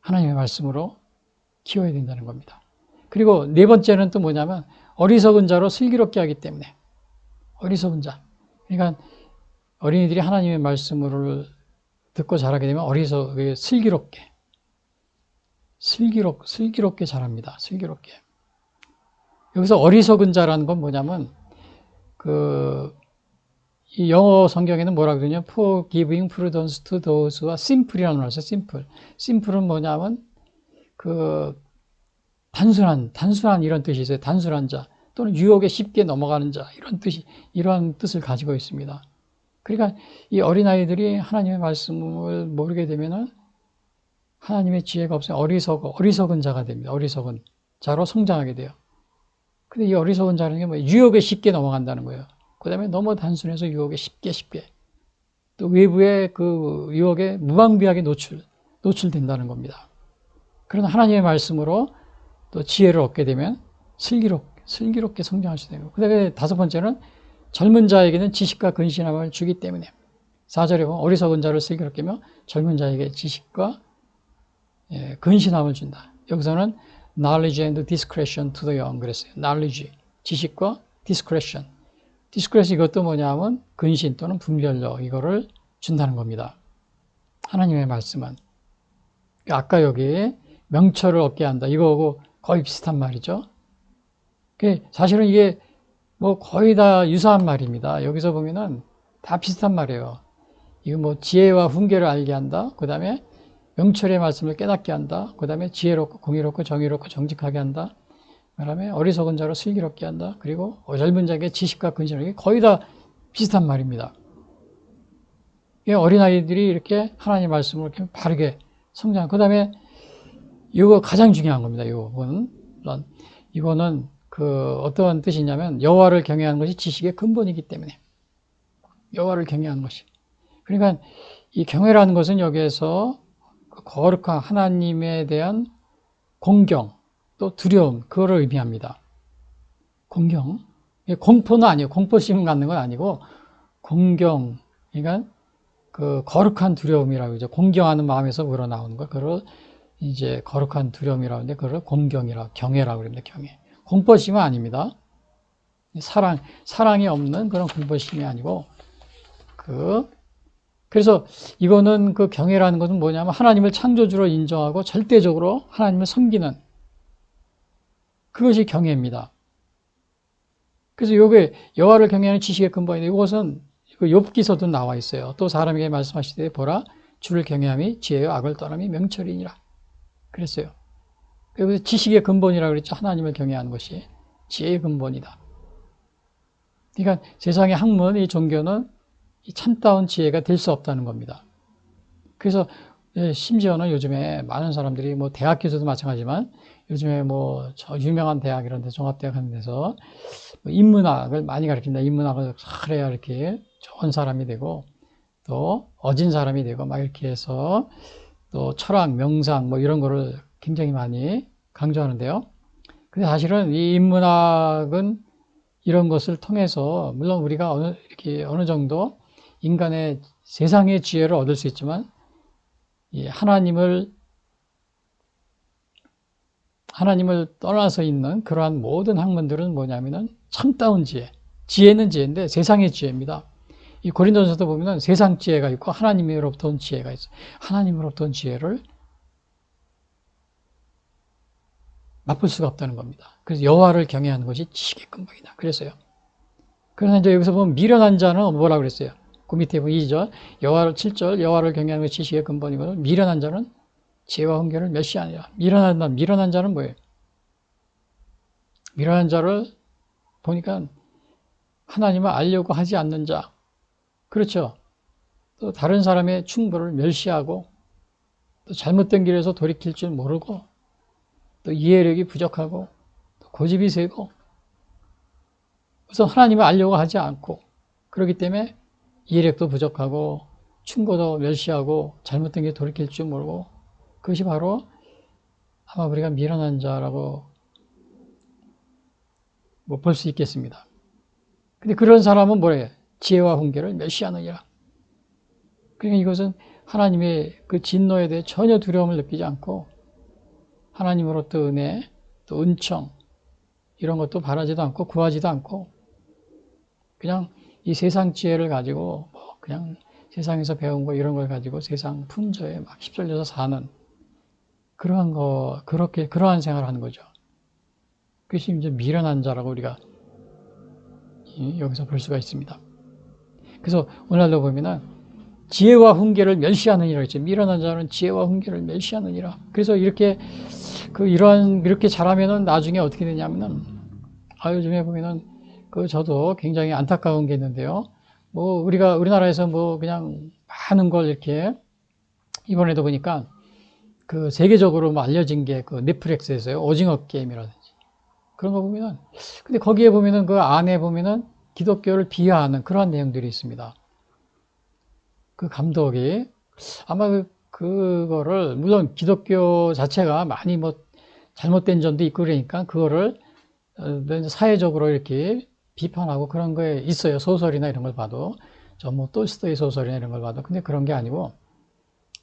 하나님의 말씀으로 키워야 된다는 겁니다. 그리고 네 번째는 또 뭐냐면 어리석은 자로 슬기롭게 하기 때문에. 어리석은 자. 그러니까 어린이들이 하나님의 말씀을 듣고 자라게 되면 슬기롭게 자랍니다. 슬기롭게. 여기서 어리석은 자라는 건 뭐냐면 이 영어 성경에는 뭐라 그러냐? For giving prudence to those who are simple이라는 말이죠. simple. simple은 뭐냐면 단순한 이런 뜻이 있어요. 단순한 자 또는 유혹에 쉽게 넘어가는 자 이러한 뜻을 가지고 있습니다. 그러니까 이 어린아이들이 하나님의 말씀을 모르게 되면은 하나님의 지혜가 없으면 어리석은 자가 됩니다. 어리석은 자로 성장하게 돼요. 근데 이 어리석은 자는 게 뭐예요? 유혹에 쉽게 넘어간다는 거예요. 그 다음에 너무 단순해서 유혹에 쉽게 또 외부의 그 유혹에 무방비하게 노출된다는 겁니다. 그러나 하나님의 말씀으로 또 지혜를 얻게 되면 슬기롭게 성장할 수 있는 거예요. 그 다음에 다섯 번째는 젊은 자에게는 지식과 근신함을 주기 때문에. 4절에 보면 어리석은 자를 슬기롭게 하며 젊은 자에게 지식과 근신함을 준다. 여기서는 knowledge and discretion to the young 그랬어요. knowledge, 지식과 discretion. discretion 이것도 뭐냐면 근신 또는 분별력 이거를 준다는 겁니다. 하나님의 말씀은. 아까 여기 명철을 얻게 한다. 이거하고 거의 비슷한 말이죠. 사실은 이게 뭐 거의 다 유사한 말입니다. 여기서 보면은 다 비슷한 말이에요. 이거 뭐 지혜와 훈계를 알게 한다. 그 다음에 명철의 말씀을 깨닫게 한다. 그 다음에 지혜롭고 공의롭고 정의롭고 정직하게 한다. 그 다음에 어리석은 자로 슬기롭게 한다. 그리고 젊은 자에게 지식과 근신을 거의 다 비슷한 말입니다. 어린아이들이 이렇게 하나님의 말씀을 이렇게 바르게 성장. 그 다음에 이거 가장 중요한 겁니다. 이거는 어떠한 뜻이냐면 여호와를 경외하는 것이 지식의 근본이기 때문에. 여호와를 경외하는 것이. 그러니까 이 경외라는 것은 여기에서 거룩한 하나님에 대한 공경 또 두려움 그거를 의미합니다. 공경. 공포는 아니에요. 공포심 갖는 건 아니고 공경. 그러니까 거룩한 두려움이라고 그러죠. 공경하는 마음에서 우러나오는 거. 그걸 이제 거룩한 두려움이라고 하는데 그걸 경외라고 그럽니다. 경외. 공포심은 아닙니다. 사랑이 없는 그런 공포심이 아니고 그래서 이거는 경외라는 것은 뭐냐면 하나님을 창조주로 인정하고 절대적으로 하나님을 섬기는 그것이 경외입니다. 그래서 요게 여호와를 경외하는 지식의 근본인데 이것은 욥기서도 나와 있어요. 또 사람에게 말씀하시되 보라 주를 경외함이 지혜요 악을 떠남이 명철이니라 그랬어요. 그래서 지식의 근본이라고 그랬죠. 하나님을 경외하는 것이 지혜의 근본이다. 그러니까 세상의 학문, 이 종교는 이 참다운 지혜가 될 수 없다는 겁니다. 그래서 심지어는 요즘에 많은 사람들이 뭐 대학교에서도 마찬가지지만 요즘에 뭐 저 유명한 대학 이런 데 종합대학 하는 데서 뭐 인문학을 많이 가르칩니다. 인문학을 잘해야 이렇게 좋은 사람이 되고 또 어진 사람이 되고 막 이렇게 해서 또 철학, 명상 뭐 이런 거를 굉장히 많이 강조하는데요. 근데 사실은 이 인문학은 이런 것을 통해서 물론 우리가 어느 정도 인간의 세상의 지혜를 얻을 수 있지만 이 하나님을 떠나서 있는 그러한 모든 학문들은 뭐냐면은 참다운 지혜. 지혜는 지혜인데 세상의 지혜입니다. 이 고린도전서도 보면은 세상 지혜가 있고 하나님으로부터 온 지혜가 있어요. 하나님으로부터 온 지혜를 맛볼 수가 없다는 겁니다. 그래서 여호와를 경외하는 것이 지식의 근본이다. 그랬어요. 그래서 이제 여기서 보면 미련한 자는 뭐라고 그랬어요? 그 밑에 보면 2절, 7절, 여호와를 경외하는 것이 지식의 근본이고 미련한 자는 지혜와 훈계를 멸시하니라. 미련한 자는 뭐예요? 미련한 자를 보니까 하나님을 알려고 하지 않는 자. 그렇죠. 또 다른 사람의 충고를 멸시하고 또 잘못된 길에서 돌이킬 줄 모르고 또 이해력이 부족하고 또 고집이 세고 우선 하나님을 알려고 하지 않고 그렇기 때문에 이해력도 부족하고 충고도 멸시하고 잘못된 게 돌이킬 줄 모르고 그것이 바로 아마 우리가 미련한 자라고 뭐 볼 수 있겠습니다. 근데 그런 사람은 뭐예요? 지혜와 훈계를 멸시하느니라. 그러니까 이것은 하나님의 그 진노에 대해 전혀 두려움을 느끼지 않고 하나님으로부터 은혜, 또 은총 이런 것도 바라지도 않고 구하지도 않고 그냥 이 세상 지혜를 가지고 뭐 그냥 세상에서 배운 거 이런 걸 가지고 세상 풍조에 막 휩쓸려서 사는 그러한 생활을 하는 거죠. 그것이 이제 미련한 자라고 우리가 여기서 볼 수가 있습니다. 그래서 오늘날도 보면은 지혜와 훈계를 멸시하느니라 했죠. 미련한 자는 지혜와 훈계를 멸시하느니라. 그래서 이렇게 이렇게 잘하면은 나중에 어떻게 되냐면은 요즘에 보면은 저도 굉장히 안타까운 게 있는데요. 뭐 우리나라에서 뭐 그냥 많은 걸 이렇게 이번에도 보니까 그 세계적으로 뭐 알려진 게 그 넷플릭스에서요. 오징어 게임이라든지 그런 거 보면은 근데 거기에 보면은 그 안에 보면은 기독교를 비하하는 그런 내용들이 있습니다. 그 감독이 아마 그거를 물론 기독교 자체가 많이 뭐 잘못된 점도 있고 그러니까 그거를 사회적으로 이렇게 비판하고 그런 거에 있어요. 소설이나 이런 걸 봐도 뭐 톨스토이 소설이나 이런 걸 봐도 근데 그런 게 아니고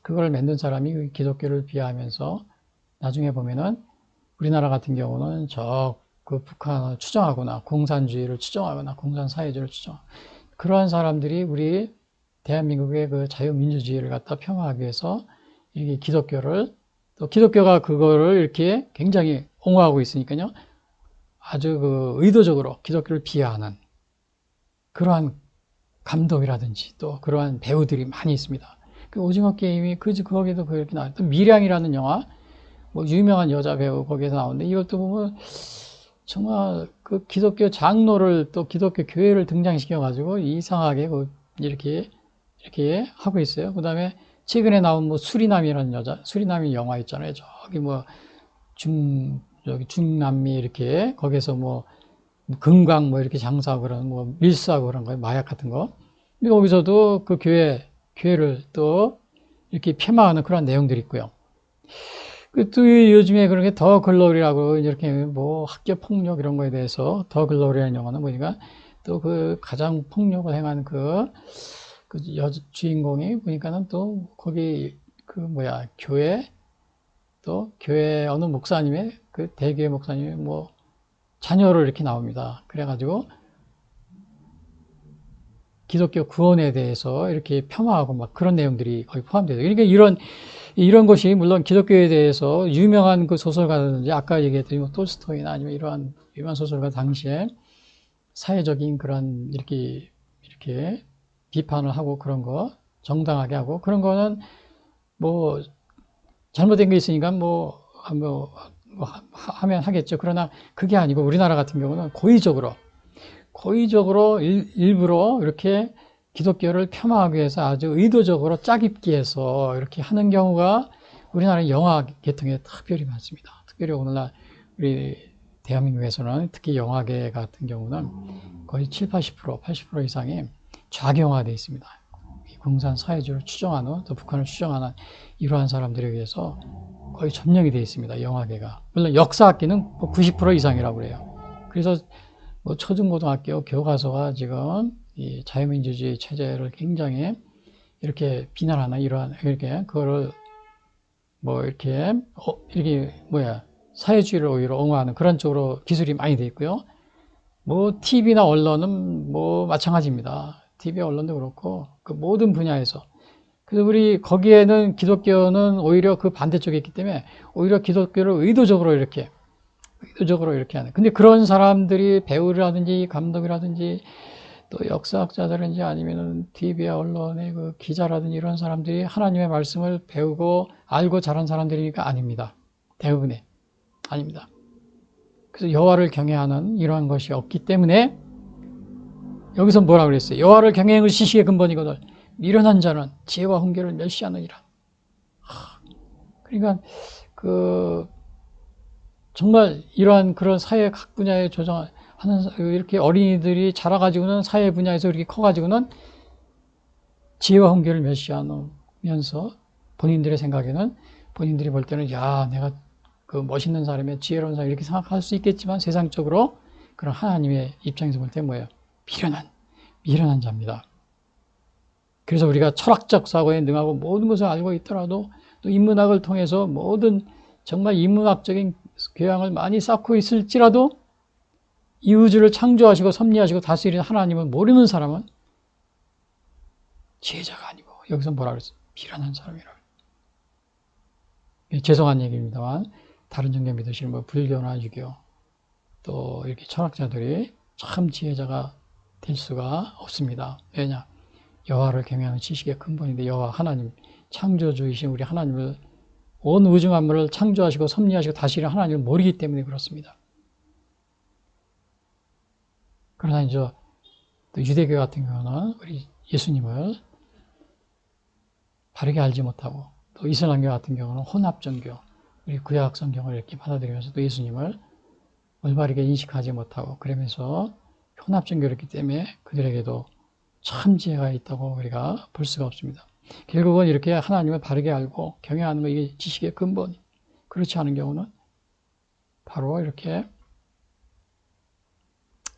그걸 만든 사람이 기독교를 비하하면서 나중에 보면은 우리나라 같은 경우는 그 북한을 추정하거나 공산주의를 추정하거나 공산사회주의를 추정하거나 그러한 사람들이 우리 대한민국의 그 자유민주주의를 갖다 폄하하기 위해서 이게 또 기독교가 그거를 이렇게 굉장히 옹호하고 있으니까요. 아주 의도적으로 기독교를 비하하는 그러한 감독이라든지 또 그러한 배우들이 많이 있습니다. 그 오징어 게임이 거기도 그렇게 나와요. 또 밀양이라는 영화, 뭐 유명한 여자 배우 거기에서 나오는데 이것도 보면 정말 그 기독교 장로를 또 기독교 교회를 등장시켜가지고 이상하게 이렇게 하고 있어요. 그 다음에 최근에 나온 뭐 수리남이 영화 있잖아요. 저기 뭐 중남미 이렇게 거기서 뭐 금광 뭐 이렇게 장사하고 그런 뭐 밀수하고 그런 거 마약 같은 거. 근데 거기서도 그 교회를 또 이렇게 폄하하는 그런 내용들이 있고요. 또 요즘에 그런 게 더 글로리라고 이렇게 뭐 학교 폭력 이런 거에 대해서 더 글로리라는 영화는 보니까 또 그 가장 폭력을 행한 그 주인공이 보니까는 또 거기 교회 어느 목사님의 그 대교회 목사님의 뭐 자녀를 이렇게 나옵니다. 그래가지고 기독교 구원에 대해서 이렇게 폄하하고 막 그런 내용들이 거기 포함되죠. 그러니까 이런 것이 물론 기독교에 대해서 유명한 그 소설가든지 아까 얘기했던 뭐 톨스토이나 아니면 이러한 유명한 소설가 당시에 사회적인 그런 이렇게 비판을 하고 그런 거 정당하게 하고 그런 거는 뭐 잘못된 게 있으니까 뭐 뭐 하면 하겠죠. 그러나 그게 아니고 우리나라 같은 경우는 고의적으로 일부러 이렇게 기독교를 폄하하기 위해서 아주 의도적으로 짜깁기 해서 이렇게 하는 경우가 우리나라 영화 계통에 특별히 많습니다. 특별히 오늘날 우리 대한민국에서는 특히 영화계 같은 경우는 거의 70~80%, 80% 이상이 좌경화되어 있습니다. 공산 사회주의를 추종하는, 또 북한을 추종하는 이러한 사람들에 의해서 거의 점령이 되어 있습니다. 영화계가. 물론 역사학기는 90% 이상이라고 그래요. 그래서 뭐 초중고등학교 교과서가 지금 이 자유민주주의 체제를 굉장히 이렇게 비난하는 이러한, 이렇게 그거를 뭐 이렇게 사회주의를 오히려 옹호하는 그런 쪽으로 기술이 많이 돼 있고요. 뭐 TV나 언론은 뭐 마찬가지입니다. TV 언론도 그렇고 그 모든 분야에서. 그래서 우리 거기에는 기독교는 오히려 그 반대쪽에 있기 때문에 오히려 기독교를 의도적으로 이렇게 하는. 근데 그런 사람들이 배우라든지 감독이라든지 또 역사학자들인지 아니면은 TV와 언론의 그 기자라든지 이런 사람들이 하나님의 말씀을 배우고 알고 자란 사람들이니까 아닙니다. 대부분이 아닙니다. 그래서 여호와를 경외하는 이러한 것이 없기 때문에 여기서 뭐라 그랬어요? 여호와를 경외하는 것이 지식의 근본이거늘 미련한 자는 지혜와 훈계를 멸시하느니라. 그러니까 정말 이러한 그런 사회 각 분야에 조정하는 이렇게 어린이들이 자라가지고는 사회 분야에서 이렇게 커가지고는 지혜와 훈계를 멸시하면서 본인들의 생각에는 본인들이 볼 때는 야 내가 그 멋있는 사람이야 지혜로운 사람 이렇게 생각할 수 있겠지만 세상적으로 그런 하나님의 입장에서 볼 때 뭐예요? 미련한 자입니다. 그래서 우리가 철학적 사고에 능하고 모든 것을 알고 있더라도 또 인문학을 통해서 모든 정말 인문학적인 교양을 많이 쌓고 있을지라도 이 우주를 창조하시고 섭리하시고 다스리는 하나님을 모르는 사람은 지혜자가 아니고 여기서 뭐라 그랬어요? 미련한 사람이라고. 죄송한 얘기입니다만 다른 종교 믿으시는 뭐 불교나 유교 또 이렇게 철학자들이 참 지혜자가 될 수가 없습니다. 왜냐? 여호와를 경외하는 지식의 근본인데 여호와 하나님 창조주이신 우리 하나님을 온 우주 만물을 창조하시고 섭리하시고 다스리는 하나님을 모르기 때문에 그렇습니다. 그러나 이제 또 유대교 같은 경우는 우리 예수님을 바르게 알지 못하고 또 이슬람교 같은 경우는 혼합종교 우리 구약 성경을 이렇게 받아들이면서 또 예수님을 올바르게 인식하지 못하고 그러면서 혼합종교였기 때문에 그들에게도 참 지혜가 있다고 우리가 볼 수가 없습니다. 결국은 이렇게 하나님을 바르게 알고 경외하는 것 이게 지식의 근본. 그렇지 않은 경우는 바로 이렇게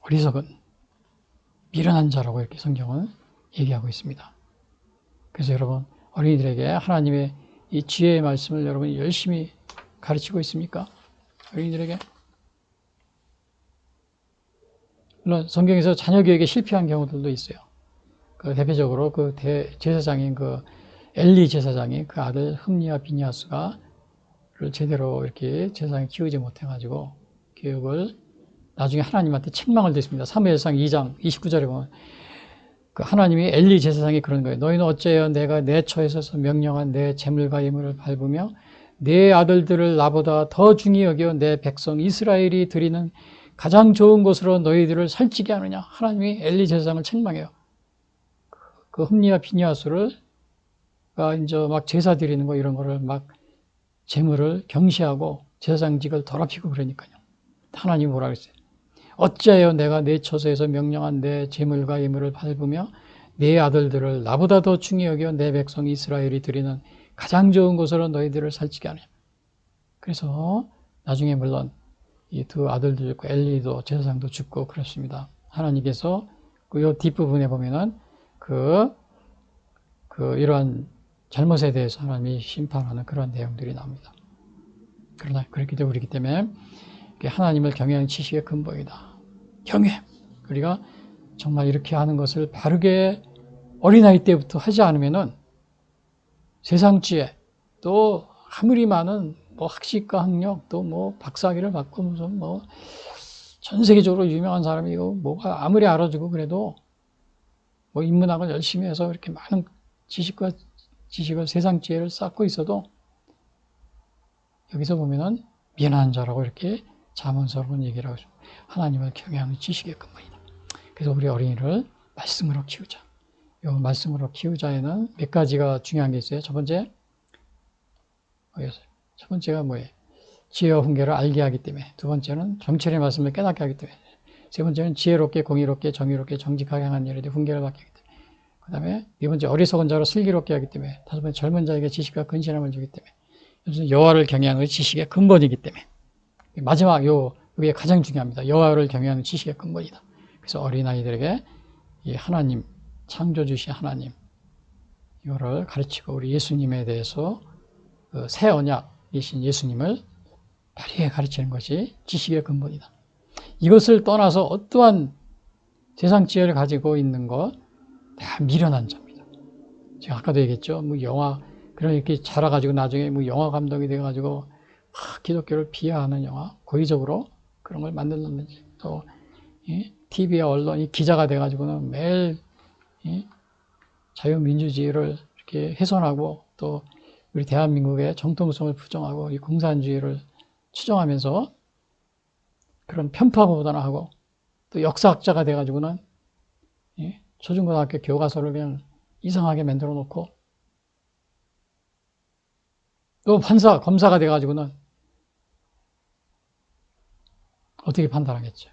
어리석은 미련한 자라고 이렇게 성경은 얘기하고 있습니다. 그래서 여러분 어린이들에게 하나님의 이 지혜의 말씀을 여러분이 열심히 가르치고 있습니까? 어린이들에게? 물론 성경에서 자녀 교육에 실패한 경우들도 있어요. 대표적으로 제사장인 엘리 제사장이 그 아들 흠니와 비니아스가 제대로 이렇게 제사장이 키우지 못해가지고 교육을 나중에 하나님한테 책망을 듣습니다. 사무엘상 2장 29절에 보면 하나님이 엘리 제사장이 그런 거예요. 너희는 어째요 내가 내 처에 서서 명령한 내 재물과 예물을 밟으며 내 아들들을 나보다 더 중히 여겨 내 백성 이스라엘이 드리는 가장 좋은 곳으로 너희들을 살찌게 하느냐. 하나님이 엘리 제사장을 책망해요. 그 흠니와 비니아스를 이제 막 제사 드리는 거 이런 거를 막 재물을 경시하고 제사장직을 더럽히고 그러니까요. 하나님이 뭐라 그랬어요? 어찌하여 내가 내 처소에서 명령한 내 재물과 예물을 밟으며 내 아들들을 나보다 더 중히 여겨 내 백성 이스라엘이 드리는 가장 좋은 곳으로 너희들을 살찌게 하느냐. 그래서 나중에 물론 이 두 아들도 죽고 엘리도 제사장도 죽고 그렇습니다. 하나님께서 요 뒷부분에 보면은 이러한 잘못에 대해서 하나님이 심판하는 그런 내용들이 나옵니다. 그러나 그렇기 때문에 하나님을 경외하는 지식의 근본이다. 경외. 우리가 정말 이렇게 하는 것을 바르게 어린아이 때부터 하지 않으면은 세상 지혜 또 아무리 많은 학식과 학력 또 박사학위를 받고 무슨 전 세계적으로 유명한 사람이고 뭐가 아무리 알아주고 그래도 인문학을 열심히 해서 이렇게 많은 지식을 세상 지혜를 쌓고 있어도 여기서 보면은 미련한 자라고 이렇게 잠언서로는 얘기를 하고 있습니다. 하나님을 경외하는 지식의 근본이다. 그래서 우리 어린이를 말씀으로 키우자. 이 말씀으로 키우자에는 몇 가지가 중요한 게 있어요. 첫 번째가 뭐예요? 지혜와 훈계를 알게 하기 때문에. 두 번째는 정철의 말씀을 깨닫게 하기 때문에. 세 번째는 지혜롭게, 공의롭게, 정의롭게, 정직하게 행하는 일에 대해 훈계를 받게 하기 때문에. 그 다음에 네 번째 어리석은 자로 슬기롭게 하기 때문에. 다섯 번째 젊은 자에게 지식과 근신함을 주기 때문에. 여호와를 경외하는 것이 지식의 근본이기 때문에. 마지막 이게 가장 중요합니다. 여호와를 경외하는 지식의 근본이다. 그래서 어린아이들에게 이 하나님, 창조주신 하나님, 이거를 가르치고 우리 예수님에 대해서 그 새 언약이신 예수님을 바르게 가르치는 것이 지식의 근본이다. 이것을 떠나서 어떠한 세상 지혜를 가지고 있는 것 다 미련한 자입니다. 제가 아까도 얘기했죠. 뭐 영화 그런 이렇게 자라가지고 나중에 뭐 영화 감독이 돼가지고 기독교를 비하하는 영화, 고의적으로 그런 걸 만들었는지, 또 TV와 언론이 기자가 돼가지고는 매일 자유민주주의를 이렇게 훼손하고 또 우리 대한민국의 정통성을 부정하고 이 공산주의를 추정하면서 그런 편파 보도하고 또 역사학자가 돼가지고는 초중고등학교 교과서를 그냥 이상하게 만들어 놓고 또 판사, 검사가 돼가지고는 어떻게 판단하겠죠?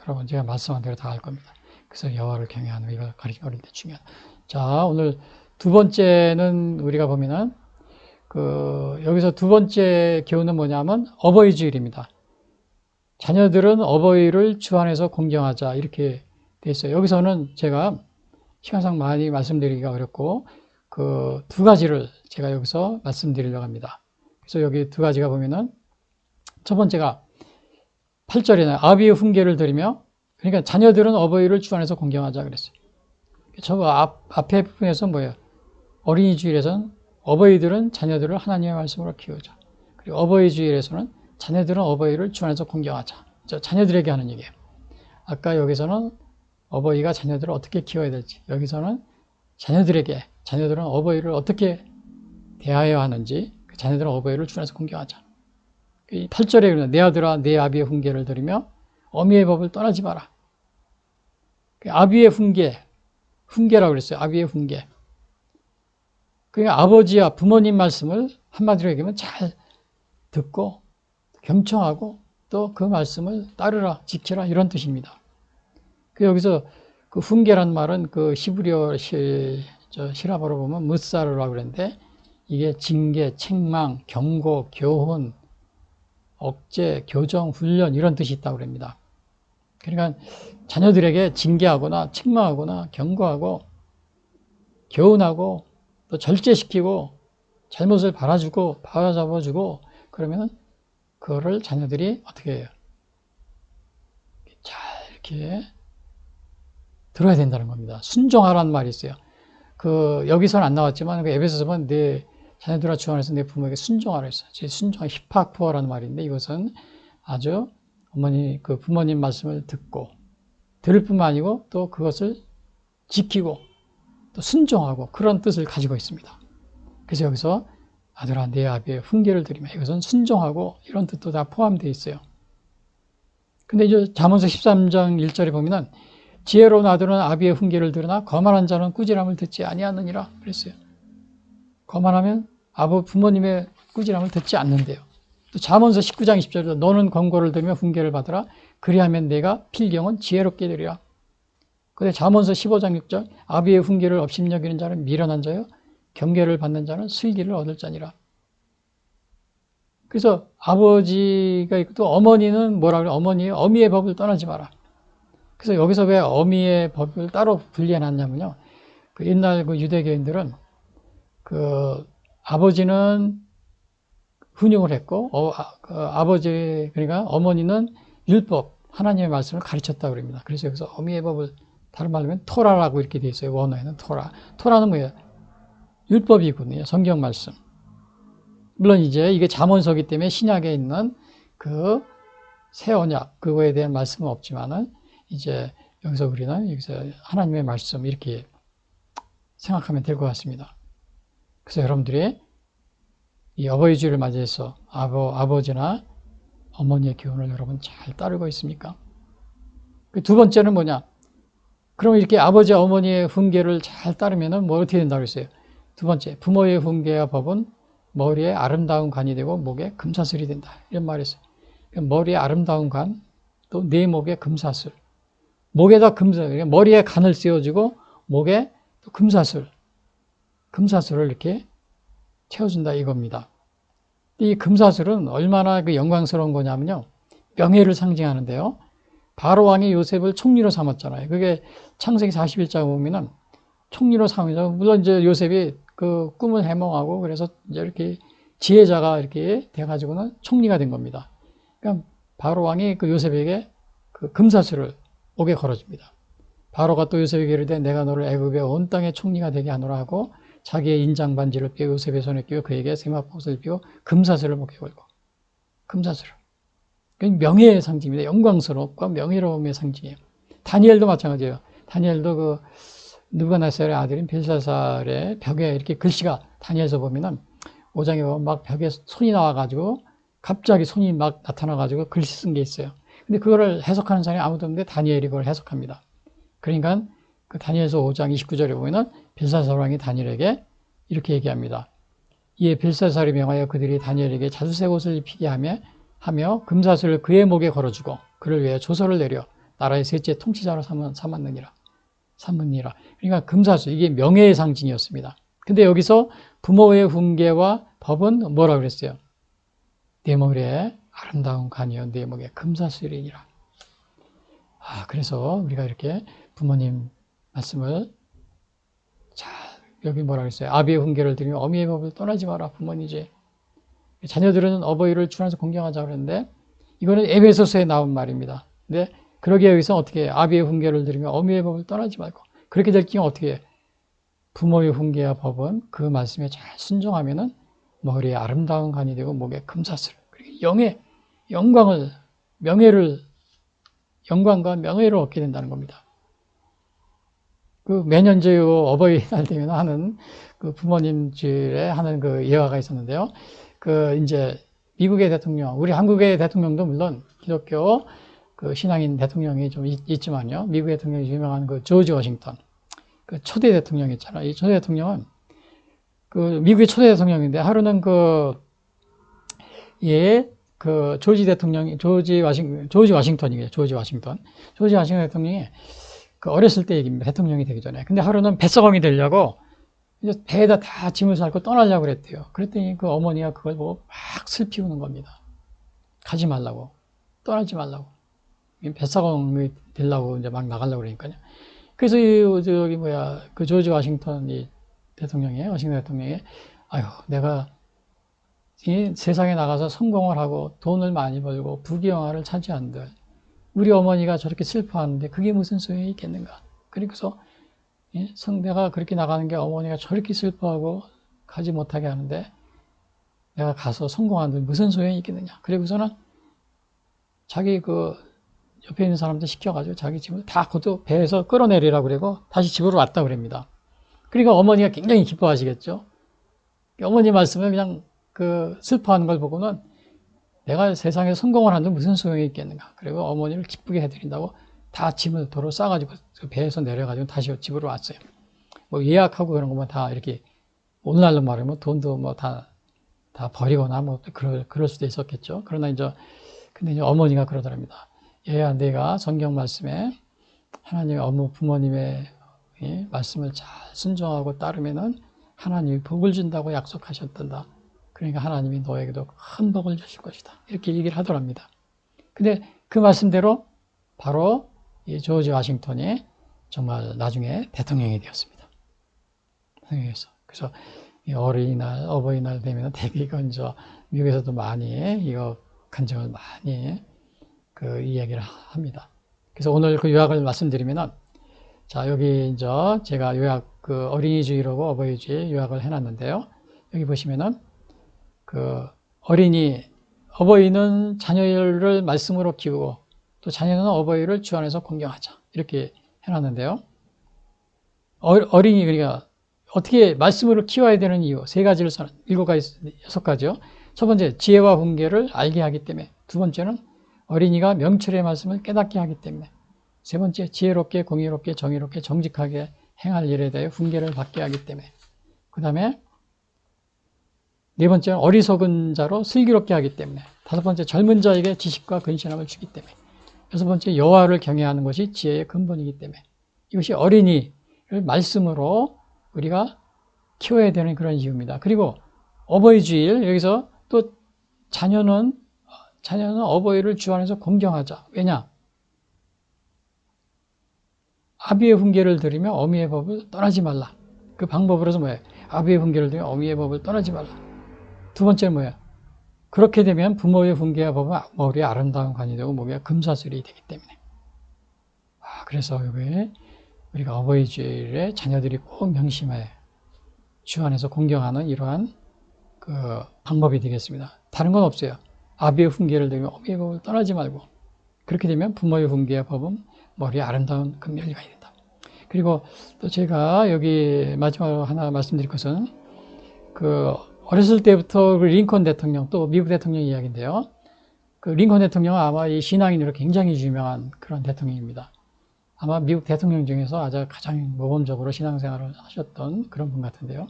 여러분 제가 말씀한 대로 다 할 겁니다. 그래서 여호와를 경외하는 이걸 가르치는 어릴 때 중요하다. 자, 오늘 두 번째는 우리가 보면은 여기서 두 번째 교훈은 뭐냐면 어버이 주일입니다. 자녀들은 어버이를 주 안에서 공경하자 이렇게 돼 있어요. 여기서는 제가 시간상 많이 말씀드리기가 어렵고 그 두 가지를 제가 여기서 말씀드리려고 합니다. 그래서 여기 두 가지가 보면은 첫 번째가 8절에는 아비의 훈계를 들으며, 그러니까 자녀들은 어버이를 주 안에서 공경하자 그랬어요. 저 앞에 부분에서 뭐예요? 어린이 주일에서는 어버이들은 자녀들을 하나님의 말씀으로 키우자. 그리고 어버이 주일에서는 자녀들은 어버이를 주 안에서 공경하자. 자녀들에게 하는 얘기예요. 아까 여기서는 어버이가 자녀들을 어떻게 키워야 될지, 여기서는 자녀들은 어버이를 어떻게 대하여야 하는지, 자녀들은 어버이를 주 안에서 공경하자. 8절에 내 아들아 내 아비의 훈계를 들으며 어미의 법을 떠나지 마라. 아비의 훈계라고 그랬어요. 아비의 훈계. 그러니까 아버지와 부모님 말씀을 한마디로 얘기하면 잘 듣고 경청하고 또 그 말씀을 따르라, 지키라 이런 뜻입니다. 여기서 그 훈계란 말은 그 히브리어 히라보로 보면 무사르라고 그랬는데 이게 징계, 책망, 경고, 교훈, 억제, 교정, 훈련 이런 뜻이 있다고 합니다. 그러니까 자녀들에게 징계하거나 책망하거나 경고하고 교훈하고 또 절제시키고 잘못을 바로잡아주고 그러면 그거를 자녀들이 어떻게 해요? 잘 이렇게 들어야 된다는 겁니다. 순종하라는 말이 있어요. 여기서는 안 나왔지만 에베소서 보면 내 자녀들아 주 안에서 내 부모에게 순종하라 했어요. 순종, 히파크어라는 말인데 이것은 아주 부모님 말씀을 듣고 들을 뿐만 아니고 또 그것을 지키고 또 순종하고 그런 뜻을 가지고 있습니다. 그래서 여기서 아들아 내 아비의 훈계를 들으며 이것은 순종하고 이런 뜻도 다 포함되어 있어요. 근데 이제 잠언서 13장 1절에 보면은 지혜로운 아들은 아비의 훈계를 들으나 거만한 자는 꾸지람을 듣지 아니하느니라 그랬어요. 거만하면 부모님의 꾸지람을 듣지 않는데요. 또 잠언서 19장 20절에 너는 권고를 들으며 훈계를 받으라. 그리하면 내가 필경은 지혜롭게 되리라. 근데 잠언서 15장 6절 아비의 훈계를 업신여기는 자는 미련한 자요 경계를 받는 자는 슬기를 얻을 자니라. 그래서 아버지가 있고 또 어머니는 뭐라 그래요? 어미의 법을 떠나지 마라. 그래서 여기서 왜 어미의 법을 따로 분리해 놨냐면요. 옛날 유대교인들은 아버지는 훈육을 했고, 아버지, 그러니까 어머니는 율법, 하나님의 말씀을 가르쳤다고 그럽니다. 그래서 여기서 어미의 법을, 다른 말로 하면 토라라고 이렇게 돼 있어요. 원어에는 토라. 토라는 뭐예요? 율법이거든요. 성경 말씀. 물론 이제 이게 잠언서기 때문에 신약에 있는 새 언약, 그거에 대한 말씀은 없지만은, 이제 여기서 하나님의 말씀 이렇게 생각하면 될 것 같습니다. 그래서 여러분들이 이 어버이주의를 맞이해서 아버지나 어머니의 교훈을 여러분 잘 따르고 있습니까? 그 두 번째는 뭐냐? 그럼 이렇게 아버지, 어머니의 훈계를 잘 따르면은 뭐 어떻게 된다고 했어요? 두 번째, 부모의 훈계와 법은 머리에 아름다운 관이 되고 목에 금사슬이 된다. 이런 말이 있어요. 머리에 아름다운 관, 또 내 목에 금사슬. 목에다 금사슬, 머리에 관을 씌워주고 목에 또 금사슬을 이렇게 채워준다 이겁니다. 이 금사슬은 얼마나 그 영광스러운 거냐면요. 명예를 상징하는데요. 바로 왕이 요셉을 총리로 삼았잖아요. 그게 창세기 41장 보면은 총리로 삼으죠. 물론 이제 요셉이 그 꿈을 해몽하고 그래서 이제 이렇게 지혜자가 이렇게 돼가지고는 총리가 된 겁니다. 그러니까 바로 왕이 그 요셉에게 그 금사슬을 목에 걸어줍니다. 바로가 또 요셉에게 이르되 내가 너를 애굽의 온 땅의 총리가 되게 하노라 하고 자기의 인장 반지를 빼고 요셉의 손에 끼고 그에게 세마포옷을 입히고 금사슬을 목에 걸고 금사슬을. 명예의 상징입니다. 영광스럽고 명예로움의 상징이에요. 다니엘도 마찬가지예요. 다니엘도 그 느부갓네살의 아들인 벨사살의 벽에 이렇게 글씨가 다니엘서 보면은 5장에 보면 막 벽에 손이 나와가지고 갑자기 손이 막 나타나가지고 글씨 쓴 게 있어요. 근데 그거를 해석하는 사람이 아무도 없는데 다니엘이 그걸 해석합니다. 그러니까 그 다니엘서 5장 29절에 보면은 벨사살 왕이 다니엘에게 이렇게 얘기합니다. 이에 벨사살이 명하여 그들이 다니엘에게 자주색 옷을 입히게 하며 금사슬을 그의 목에 걸어주고 그를 위해 조서를 내려 나라의 셋째 통치자로 삼았느니라. 그러니까 금사슬, 이게 명예의 상징이었습니다. 근데 여기서 부모의 훈계와 법은 뭐라고 그랬어요? 내 머리에 아름다운 관이여 내 목에 금사슬이니라. 그래서 우리가 이렇게 부모님 말씀을 자, 여기 뭐라고 했어요? 아비의 훈계를 들으며 어미의 법을 떠나지 마라. 부모니지. 자녀들은 어버이를 주 안에서 공경하자고 그랬는데 이거는 에베소서에 나온 말입니다. 근데 그러기에 여기서 어떻게 아비의 훈계를 들으며 어미의 법을 떠나지 말고 그렇게 될 경우 어떻게 해요? 부모의 훈계와 법은 그 말씀에 잘 순종하면은 머리에 아름다운 관이 되고 목에 금사슬, 영광과 명예를 얻게 된다는 겁니다. 그 매년 저희 어버이날 되면 하는 그 부모님 주일에 하는 그 예화가 있었는데요. 그 이제 미국의 대통령, 우리 한국의 대통령도 물론 기독교 그 신앙인 대통령이 좀 있지만요. 미국의 대통령이 유명한 그 조지 워싱턴, 그 초대 대통령 있잖아요. 이 초대 대통령은 그 미국의 초대 대통령인데 하루는 그 조지 워싱턴 대통령이 그 어렸을 때 얘기입니다. 대통령이 되기 전에. 근데 하루는 뱃사공이 되려고 이제 배에다 다 짐을 싣고 떠나려고 그랬대요. 그랬더니 그 어머니가 그걸 보고 막 슬피우는 겁니다. 가지 말라고. 떠나지 말라고. 뱃사공이 되려고 이제 막 나가려고 그러니까요. 그래서 그 조지 워싱턴 워싱턴 대통령이, 내가 이 세상에 나가서 성공을 하고 돈을 많이 벌고 부귀영화를 차지한들 우리 어머니가 저렇게 슬퍼하는데 그게 무슨 소용이 있겠는가. 그래서 내가 그렇게 나가는 게 어머니가 저렇게 슬퍼하고 가지 못하게 하는데 내가 가서 성공하는데 무슨 소용이 있겠느냐. 그리고서는 자기 그 옆에 있는 사람들 시켜가지고 자기 집을 다 그것도 배에서 끌어내리라고 그러고 다시 집으로 왔다 그럽니다. 그러니까 어머니가 굉장히 기뻐하시겠죠. 어머니 말씀을 그냥 그 슬퍼하는 걸 보고는 내가 세상에 성공을 하는데 무슨 소용이 있겠는가. 그리고 어머니를 기쁘게 해드린다고 다 짐을 도로 싸가지고 배에서 내려가지고 다시 집으로 왔어요. 뭐 예약하고 그런 것만 다 이렇게 오늘날로 말하면 돈도 뭐 다 버리거나 뭐 그럴 수도 있었겠죠. 그러나 근데 이제 어머니가 그러더랍니다. 얘야, 내가 성경 말씀에 하나님의 부모님의 말씀을 잘 순종하고 따르면은 하나님이 복을 준다고 약속하셨단다. 그러니까 하나님이 너에게도 큰 복을 주실 것이다. 이렇게 얘기를 하더랍니다. 근데 그 말씀대로 바로 이 조지 워싱턴이 정말 나중에 대통령이 되었습니다. 그래서 이 어린이날, 어버이날 되면 되게 이건 미국에서도 많이 이거 간증을 많이 그 이야기를 합니다. 그래서 오늘 그 요약을 말씀드리면은 자, 여기 이제 제가 요약 그 어린이주의라고 어버이주의 요약을 해놨는데요. 여기 보시면은 그 어버이는 자녀를 말씀으로 키우고 또 자녀는 어버이를 주 안에서 공경하자. 이렇게 해놨는데요. 그러니까 어떻게 말씀으로 키워야 되는 이유, 3가지를 7가지, 6가지요. 첫 번째, 지혜와 훈계를 알게 하기 때문에. 두 번째는 어린이가 명철의 말씀을 깨닫게 하기 때문에. 세 번째, 지혜롭게, 공의롭게, 정의롭게, 정직하게 행할 일에 대해 훈계를 받게 하기 때문에. 그 다음에 네 번째는 어리석은 자로 슬기롭게 하기 때문에. 다섯 번째, 젊은 자에게 지식과 근신함을 주기 때문에. 여섯 번째, 여호와를 경외하는 것이 지혜의 근본이기 때문에. 이것이 어린이를 말씀으로 우리가 키워야 되는 그런 이유입니다. 그리고 어버이 주일, 여기서 또 자녀는 어버이를 주 안에서 공경하자. 왜냐? 아비의 훈계를 들으며 어미의 법을 떠나지 말라. 그 방법으로서 뭐예요? 아비의 훈계를 들으며 어미의 법을 떠나지 말라. 두 번째는 뭐예요? 그렇게 되면 부모의 훈계와 법은 머리에 아름다운 관이 되고 목에 금사슬이 되기 때문에. 그래서 여기 우리가 어버이 주일에 자녀들이 꼭 명심해 주 안에서 공경하는 이러한 그 방법이 되겠습니다. 다른 건 없어요. 아비의 훈계를 들으며 어미의 법을 떠나지 말고, 그렇게 되면 부모의 훈계와 법은 머리에 아름다운 금면류가 된다. 그리고 또 제가 여기 마지막으로 하나 말씀드릴 것은, 그 어렸을 때부터 그 링컨 대통령, 또 미국 대통령 이야기인데요. 그 링컨 대통령은 아마 이 신앙인으로 굉장히 유명한 그런 대통령입니다. 아마 미국 대통령 중에서 아주 가장 모범적으로 신앙생활을 하셨던 그런 분 같은데요.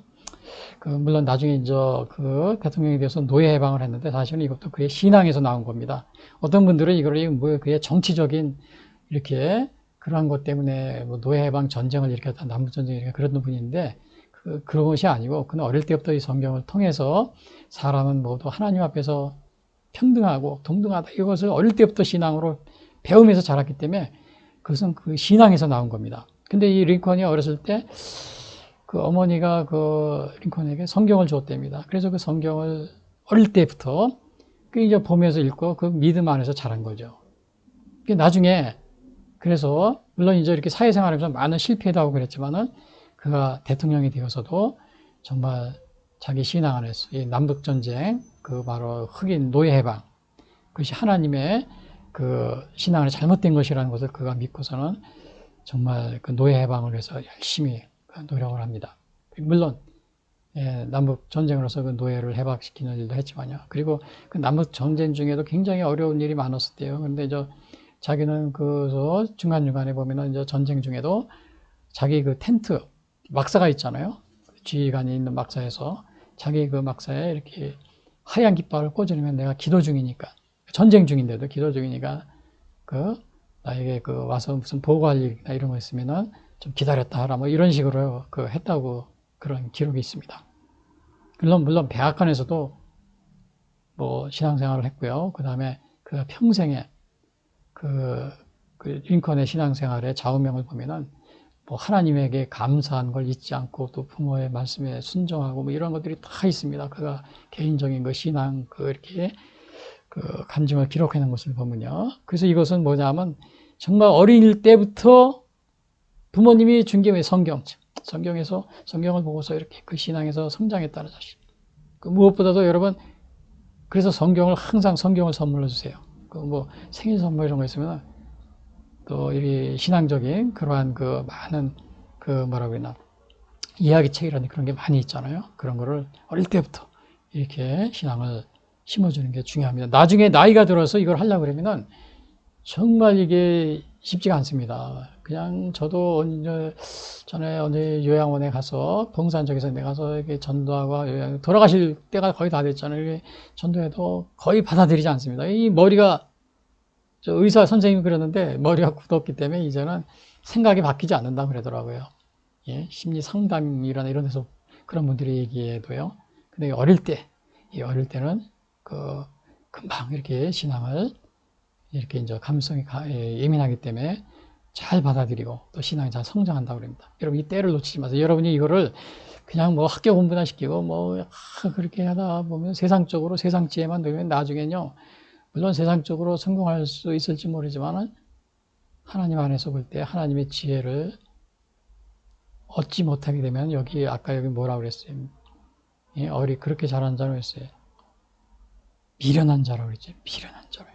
물론 나중에 이제 그 대통령에 대해서 노예 해방을 했는데, 사실은 이것도 그의 신앙에서 나온 겁니다. 어떤 분들은 이걸 뭐 그의 정치적인 이렇게 그러한 것 때문에 뭐 노예 해방 전쟁을 일으켰다, 남북 전쟁을 일으켰다, 그런 분인데, 그런 것이 아니고, 그는 어릴 때부터 이 성경을 통해서 사람은 모두 하나님 앞에서 평등하고 동등하다, 이것을 어릴 때부터 신앙으로 배우면서 자랐기 때문에 그것은 그 신앙에서 나온 겁니다. 근데 이 링컨이 어렸을 때 그 어머니가 그 링컨에게 성경을 줬답니다. 그래서 그 성경을 어릴 때부터 그 이제 보면서 읽고 그 믿음 안에서 자란 거죠. 나중에 그래서 물론 이제 이렇게 사회생활하면서 많은 실패도 하고 그랬지만은, 그가 대통령이 되어서도 정말 자기 신앙 안에서 이 남북전쟁, 그 바로 흑인 노예 해방, 그것이 하나님의 그 신앙 안에 잘못된 것이라는 것을 그가 믿고서는 정말 그 노예 해방을 위해서 열심히 노력을 합니다. 물론 남북 전쟁으로서 그 노예를 해방시키는 일도 했지만요. 그리고 그 남북 전쟁 중에도 굉장히 어려운 일이 많았었대요. 그런데 자기는 그 중간중간에 보면은 이제 전쟁 중에도 자기 그 텐트 막사가 있잖아요. 지휘관이 있는 막사에서 자기 그 막사에 이렇게 하얀 깃발을 꽂으면, 내가 기도 중이니까, 전쟁 중인데도 기도 중이니까 나에게 와서 무슨 보고할 일이나 이런 거 있으면은 좀 기다렸다 하라, 뭐 이런 식으로 했다고 그런 기록이 있습니다. 물론 백악관에서도 뭐 신앙생활을 했고요. 그 다음에 그 평생에 그 링컨의 신앙생활의 좌우명을 보면은 뭐 하나님에게 감사한 걸 잊지 않고, 또 부모의 말씀에 순종하고, 뭐 이런 것들이 다 있습니다. 그가 개인적인 신앙 이렇게 간증을 기록해 놓은 것을 보면요. 그래서 이것은 뭐냐면, 정말 어릴 때부터 부모님이 준 게 성경에서 성경을 보고서 이렇게 그 신앙에서 성장했다는 사실. 무엇보다도 여러분, 그래서 항상 성경을 선물로 주세요. 뭐 생일 선물 이런 거 있으면, 또 이 신앙적인 그러한 많은 이야기책이라는 그런 게 많이 있잖아요. 그런 거를 어릴 때부터 이렇게 신앙을 심어주는 게 중요합니다. 나중에 나이가 들어서 이걸 하려고 그러면은 정말 이게 쉽지가 않습니다. 그냥 저도 전에 어느 요양원에 가서, 봉사한 적에서 가서 이렇게 전도하고, 돌아가실 때가 거의 다 됐잖아요. 전도해도 거의 받아들이지 않습니다. 이 머리가, 의사 선생님이 그러는데 머리가 굳었기 때문에 이제는 생각이 바뀌지 않는다고 그러더라고요. 예, 심리 상담이라는 이런 데서 그런 분들이 얘기해도요. 근데 어릴 때는 금방 이렇게 신앙을 이렇게 이제 감성이 예민하기 때문에 잘 받아들이고, 또 신앙이 잘 성장한다고 그럽니다. 여러분, 이 때를 놓치지 마세요. 여러분이 이거를 그냥 뭐 학교 공부나 시키고 그렇게 하다 보면 세상적으로 세상 지혜만 되면 나중에는요, 물론 세상적으로 성공할 수 있을지 모르지만 하나님 안에서 볼 때 하나님의 지혜를 얻지 못하게 되면, 아까 여기 뭐라고 그랬어요? 그렇게 잘한 자로 했어요. 미련한 자라고 그랬죠. 미련한 자로.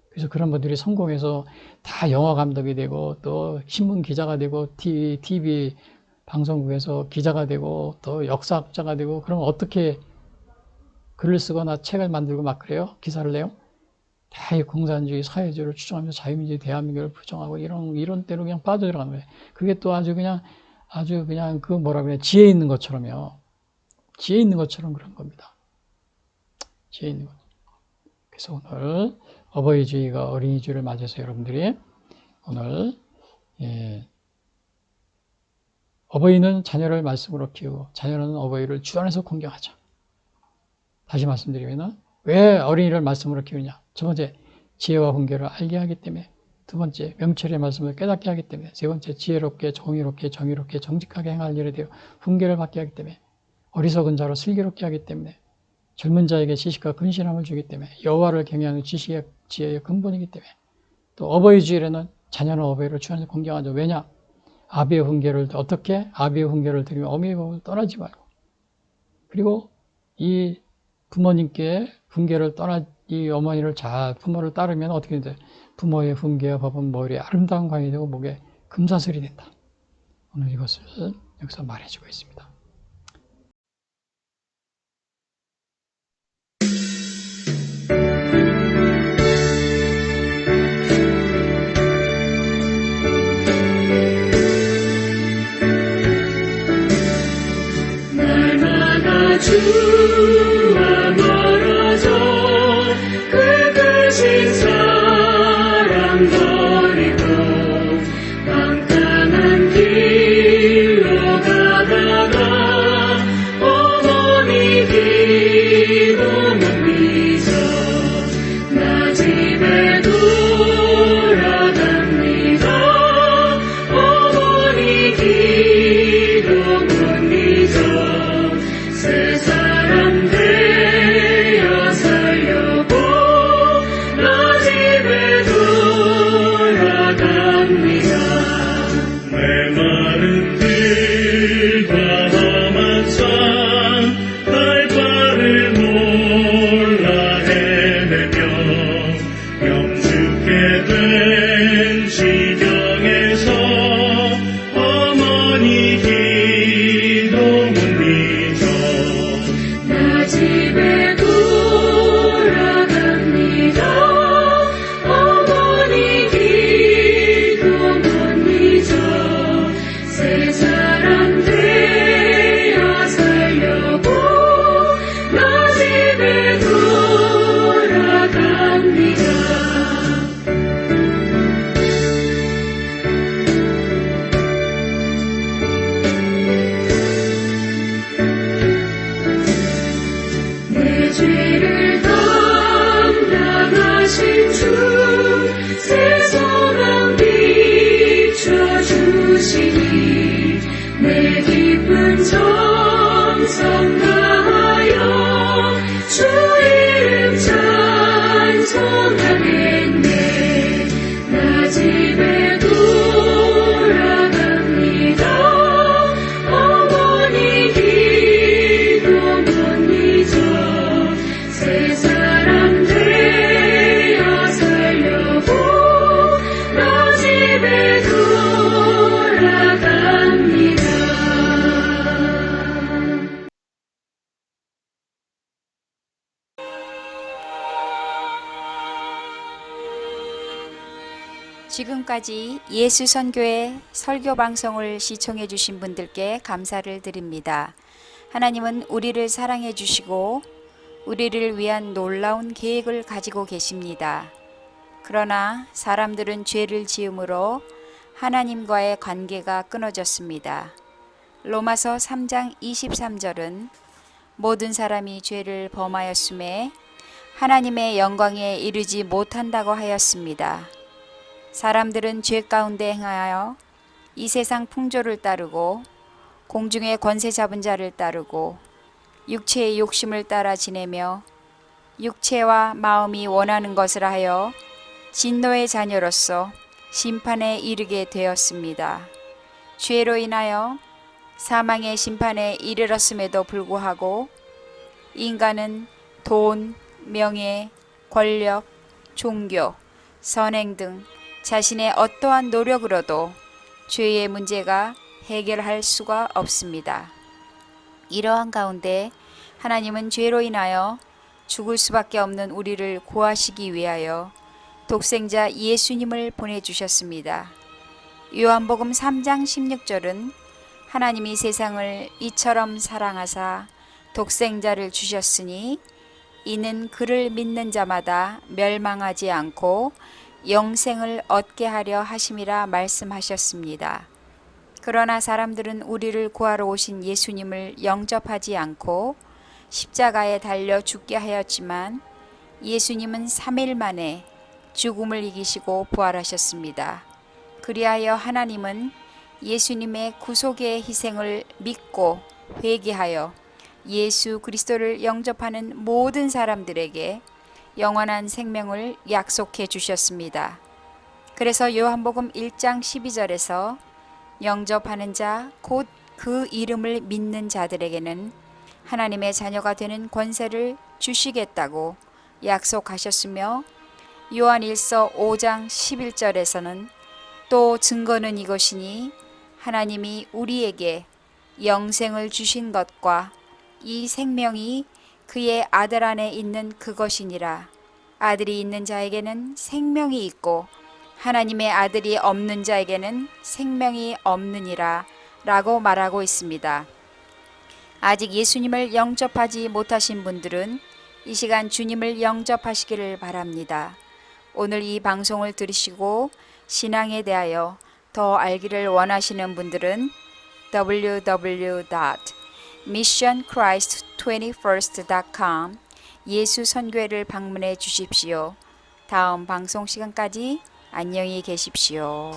그래서 그런 분들이 성공해서 다 영화 감독이 되고, 또 신문 기자가 되고, TV 방송국에서 기자가 되고 또 역사학자가 되고 그러면 어떻게 글을 쓰거나 책을 만들고 막 그래요? 기사를 내요? 대공산주의, 사회주의를 추종하면서 자유민주주의 대한민국을 부정하고 이런 때로 그냥 빠져들어가는 거예요. 그게 또 아주 그냥 그 뭐라 그래, 지혜 있는 것처럼요. 지혜 있는 것처럼 그런 겁니다. 지혜 있는 것. 그래서 오늘 어버이주의가 어린이주의를 맞아서 여러분들이 오늘 어버이는 자녀를 말씀으로 키우고 자녀는 어버이를 주 안에서 공경하자. 다시 말씀드리면 왜 어린이를 말씀으로 키우냐? 첫 번째, 지혜와 훈계를 알게 하기 때문에. 두 번째, 명철의 말씀을 깨닫게 하기 때문에. 세 번째, 지혜롭게 정의롭게 정직하게 행할 일에 대해 훈계를 받게 하기 때문에. 어리석은 자로 슬기롭게 하기 때문에. 젊은 자에게 지식과 근신함을 주기 때문에. 여호와를 경외하는 지식의 지혜의 근본이기 때문에. 또 어버이 주일에는 자녀는 어버이를 주 안에서 공경하죠. 왜냐? 아비의 훈계를 어떻게? 아비의 훈계를 들으며 어미의 법을 떠나지 말고. 그리고 이 부모님께 훈계를 이 어머니를 부모를 따르면 어떻게 돼? 부모의 훈계와 법은 머리에 아름다운 광이 되고 목에 금사슬이 된다. 오늘 이것을 여기서 말해주고 있습니다. 날마다 주와 멀어져 그 크신 사랑 버리고 깜깜한 길로 가다가 어머니 기도만 믿어 나 집에 돌아갑니다. 어머니 기도만 믿어 새 사람 되어 살려고 나 집에 돌아갑니다. 내 마른 길과 험한 산 달바를 몰라 헤매며 영축게 된 시경에서 어머니 기도 못 믿어 나 집에 돌아갑니다. 어머니 기도 못 잊어 새 사람 되어 살려고 나 집에 돌아갑니다. 내 죄를 담당하신 주 새 소망 비춰주시니 내 기쁜 정성 다하여 주 이름 찬송하겠네. 나 집에 돌아갑니다. 어머니 기도 못 잊어 새 사람 되어 살려고 나 집에 돌아갑니다. 지금까지 예수선교회 설교방송을 시청해 주신 분들께 감사를 드립니다. 하나님은 우리를 사랑해 주시고 우리를 위한 놀라운 계획을 가지고 계십니다. 그러나 사람들은 죄를 지음으로 하나님과의 관계가 끊어졌습니다. 로마서 3장 23절은 모든 사람이 죄를 범하였음에 하나님의 영광에 이르지 못한다고 하였습니다. 사람들은 죄 가운데 행하여 이 세상 풍조를 따르고 공중의 권세 잡은 자를 따르고 육체의 욕심을 따라 지내며 육체와 마음이 원하는 것을 하여 진노의 자녀로서 심판에 이르게 되었습니다. 죄로 인하여 사망의 심판에 이르렀음에도 불구하고 인간은 돈, 명예, 권력, 종교, 선행 등 자신의 어떠한 노력으로도 죄의 문제가 해결할 수가 없습니다. 이러한 가운데 하나님은 죄로 인하여 죽을 수밖에 없는 우리를 구하시기 위하여 독생자 예수님을 보내주셨습니다. 요한복음 3장 16절은 하나님이 세상을 이처럼 사랑하사 독생자를 주셨으니 이는 그를 믿는 자마다 멸망하지 않고 영생을 얻게 하려 하심이라 말씀하셨습니다. 그러나 사람들은 우리를 구하러 오신 예수님을 영접하지 않고 십자가에 달려 죽게 하였지만 예수님은 3일 만에 죽음을 이기시고 부활하셨습니다. 그리하여 하나님은 예수님의 구속의 희생을 믿고 회개하여 예수 그리스도를 영접하는 모든 사람들에게 영원한 생명을 약속해 주셨습니다. 그래서 요한복음 1장 12절에서 영접하는 자 곧 그 이름을 믿는 자들에게는 하나님의 자녀가 되는 권세를 주시겠다고 약속하셨으며 요한일서 5장 11절에서는 또 증거는 이것이니 하나님이 우리에게 영생을 주신 것과 이 생명이 그의 아들 안에 있는 그것이니라. 아들이 있는 자에게는 생명이 있고 하나님의 아들이 없는 자에게는 생명이 없느니라 라고 말하고 있습니다. 아직 예수님을 영접하지 못하신 분들은 이 시간 주님을 영접하시기를 바랍니다. 오늘 이 방송을 들으시고 신앙에 대하여 더 알기를 원하시는 분들은 www.missionchrist21st.com 예수 선교회를 방문해 주십시오. 다음 방송 시간까지 안녕히 계십시오.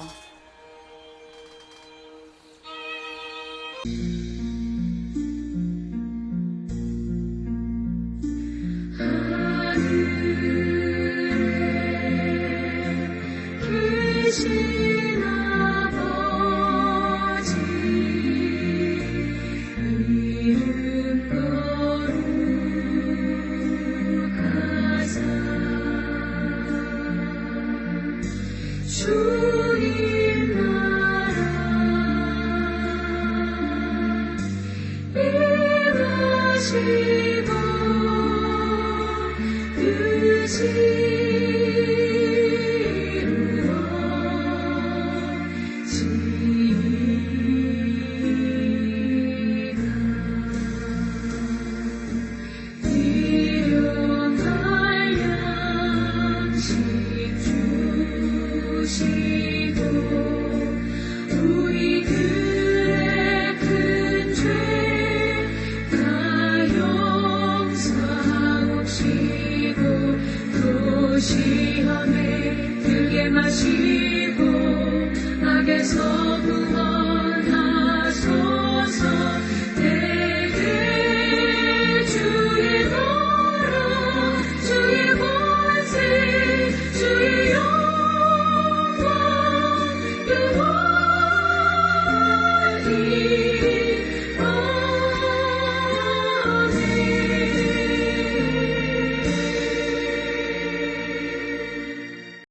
계신 아버지 이름 거룩하사 주님 나라 임하시고 뜻이 시험에